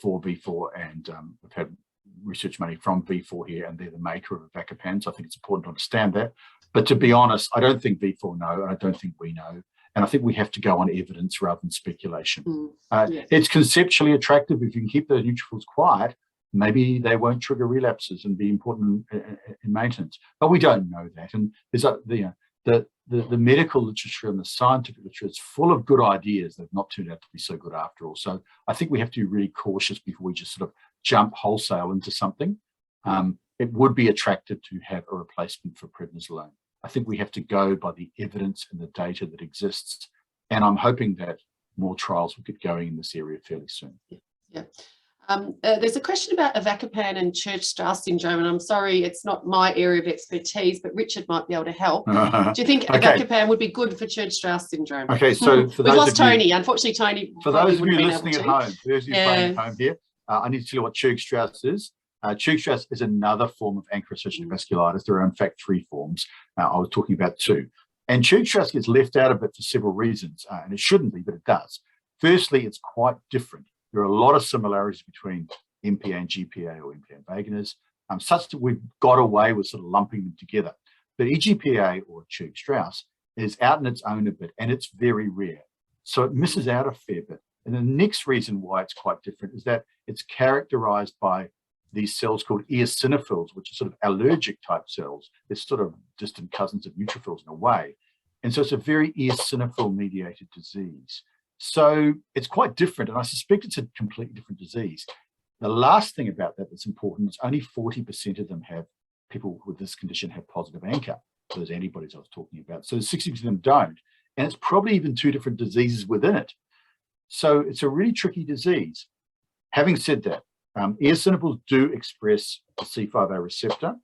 [SPEAKER 3] for V4, and we've had research money from V4 here, and they're the maker of Avacopan, so I think it's important to understand that. But to be honest, I don't think V4 know, and I don't think we know. And I think we have to go on evidence rather than speculation. It's conceptually attractive. If you can keep those neutrophils quiet, maybe they won't trigger relapses and be important in maintenance. But we don't know that. And there's the medical literature and the scientific literature is full of good ideas that have not turned out to be so good after all. So I think we have to be really cautious before we just sort of jump wholesale into something. It would be attractive to have a replacement for prednisolone. I think we have to go by the evidence and the data that exists. And I'm hoping that more trials will get going in this area fairly soon.
[SPEAKER 1] Yeah. There's a question about Avacopan and Church-Strauss syndrome, and I'm sorry, it's not my area of expertise, but Richard might be able to help. Do you think Avacopan would be good for Church-Strauss syndrome?
[SPEAKER 3] Okay, so for
[SPEAKER 1] we've
[SPEAKER 3] those
[SPEAKER 1] lost
[SPEAKER 3] of you,
[SPEAKER 1] Tony. Unfortunately, Tony.
[SPEAKER 3] For those of you listening at home, those of you playing at home here, I need to tell you what Church-Strauss is. Church-Strauss is another form of ANCA-associated vasculitis. There are in fact 3 forms. I was talking about 2. And Church-Strauss gets left out of it for several reasons, and it shouldn't be, but it does. Firstly, it's quite different. There are a lot of similarities between MPA and GPA, or MPA and Wegener's, such that we've got away with sort of lumping them together. But EGPA, or Church-Strauss, is out in its own a bit, and it's very rare. So it misses out a fair bit. And the next reason why it's quite different is that it's characterized by these cells called eosinophils, which are sort of allergic type cells. They're sort of distant cousins of neutrophils in a way. And so it's a very eosinophil mediated disease. So it's quite different, and I suspect it's a completely different disease. The last thing about that that's important is only 40% of them have, people with this condition have positive ANCA, those antibodies I was talking about. So 60% of them don't, and it's probably even 2 different diseases within it. So it's a really tricky disease. Having said that, eosinophils do express the C5a receptor,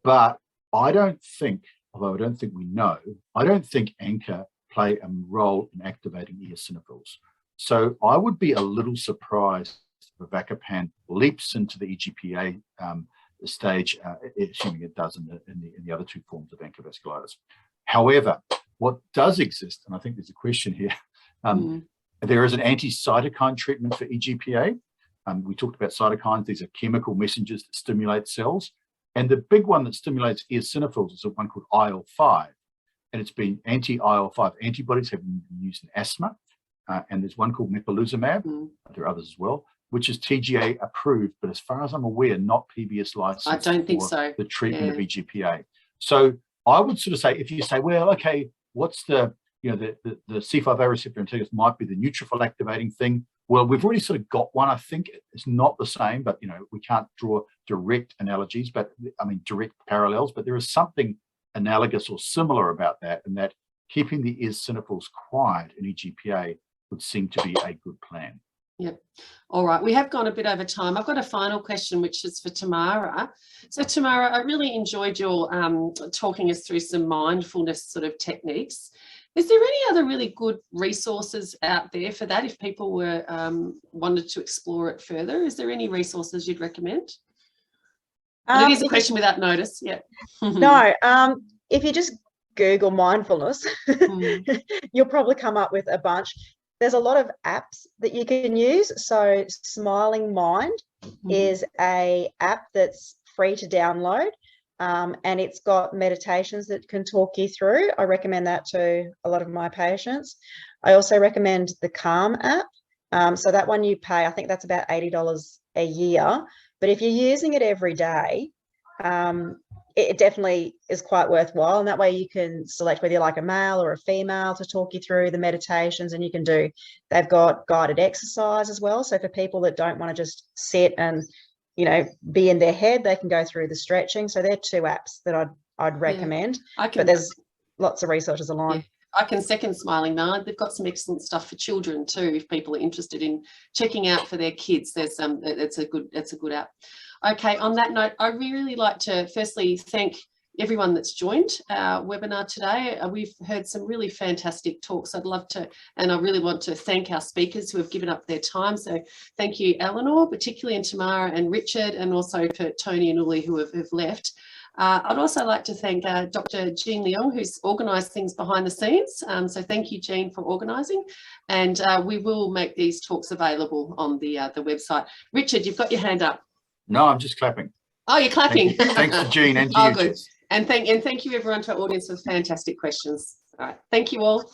[SPEAKER 3] but I don't think, although I don't think we know, I don't think ANCA play a role in activating eosinophils. So I would be a little surprised if Avacopan leaps into the EGPA stage, assuming it does in the other 2 forms of ANCA vasculitis. However, what does exist, and I think there's a question here, there is an anti-cytokine treatment for EGPA. We talked about cytokines. These are chemical messengers that stimulate cells. And the big one that stimulates eosinophils is one called IL-5. And it's been anti-IL-5 antibodies have been used in asthma. And there's one called mepolizumab, there are others as well, which is TGA approved, but as far as I'm aware, not PBS licensed.
[SPEAKER 1] I don't think so.
[SPEAKER 3] The treatment of EGPA. So I would sort of say, if you say, well, okay, what's the C5a receptor antagonist might be the neutrophil activating thing. Well, we've already sort of got one. I think it's not the same, but we can't draw direct analogies, but I mean direct parallels. But there is something analogous or similar about that, and that keeping the eosinophils quiet in EGPA would seem to be a good plan.
[SPEAKER 1] Yep. All right. We have gone a bit over time. I've got a final question, which is for Tamara. So Tamara, I really enjoyed your talking us through some mindfulness sort of techniques. Is there any other really good resources out there for that if people were wanted to explore it further? Is there any resources you'd recommend? It is a question without notice. Yeah.
[SPEAKER 6] No. If you just Google mindfulness, you'll probably come up with a bunch. There's a lot of apps that you can use. So Smiling Mind is a app that's free to download. And it's got meditations that can talk you through. I recommend that to a lot of my patients. I also recommend the Calm app. So that one you pay, I think that's about $80 a year. But if you're using it every day, it definitely is quite worthwhile. And that way you can select whether you like a male or a female to talk you through the meditations, and they've got guided exercise as well. So for people that don't want to just sit and be in their head, they can go through the stretching. So they're 2 apps that I'd recommend. But there's lots of resources online.
[SPEAKER 1] Yeah, I can second Smiling Mind. They've got some excellent stuff for children too, if people are interested in checking out for their kids. There's it's a good app. Okay, on that note, I really like to firstly thank everyone that's joined our webinar today. We've heard some really fantastic talks. I'd love to, and I really want to thank our speakers who have given up their time. So thank you, Eleanor, particularly, and Tamara and Richard, and also for Tony and Uli who have left. I'd also like to thank Dr. Jean Leong, who's organised things behind the scenes. So thank you, Jean, for organising. And we will make these talks available on the website. Richard, you've got your hand up.
[SPEAKER 3] No, I'm just clapping.
[SPEAKER 1] Oh, you're clapping.
[SPEAKER 3] Thanks to Jean and to
[SPEAKER 1] Oh,
[SPEAKER 3] you,
[SPEAKER 1] good.
[SPEAKER 3] Jess.
[SPEAKER 1] And thank you everyone to our audience for fantastic questions. All right, thank you all.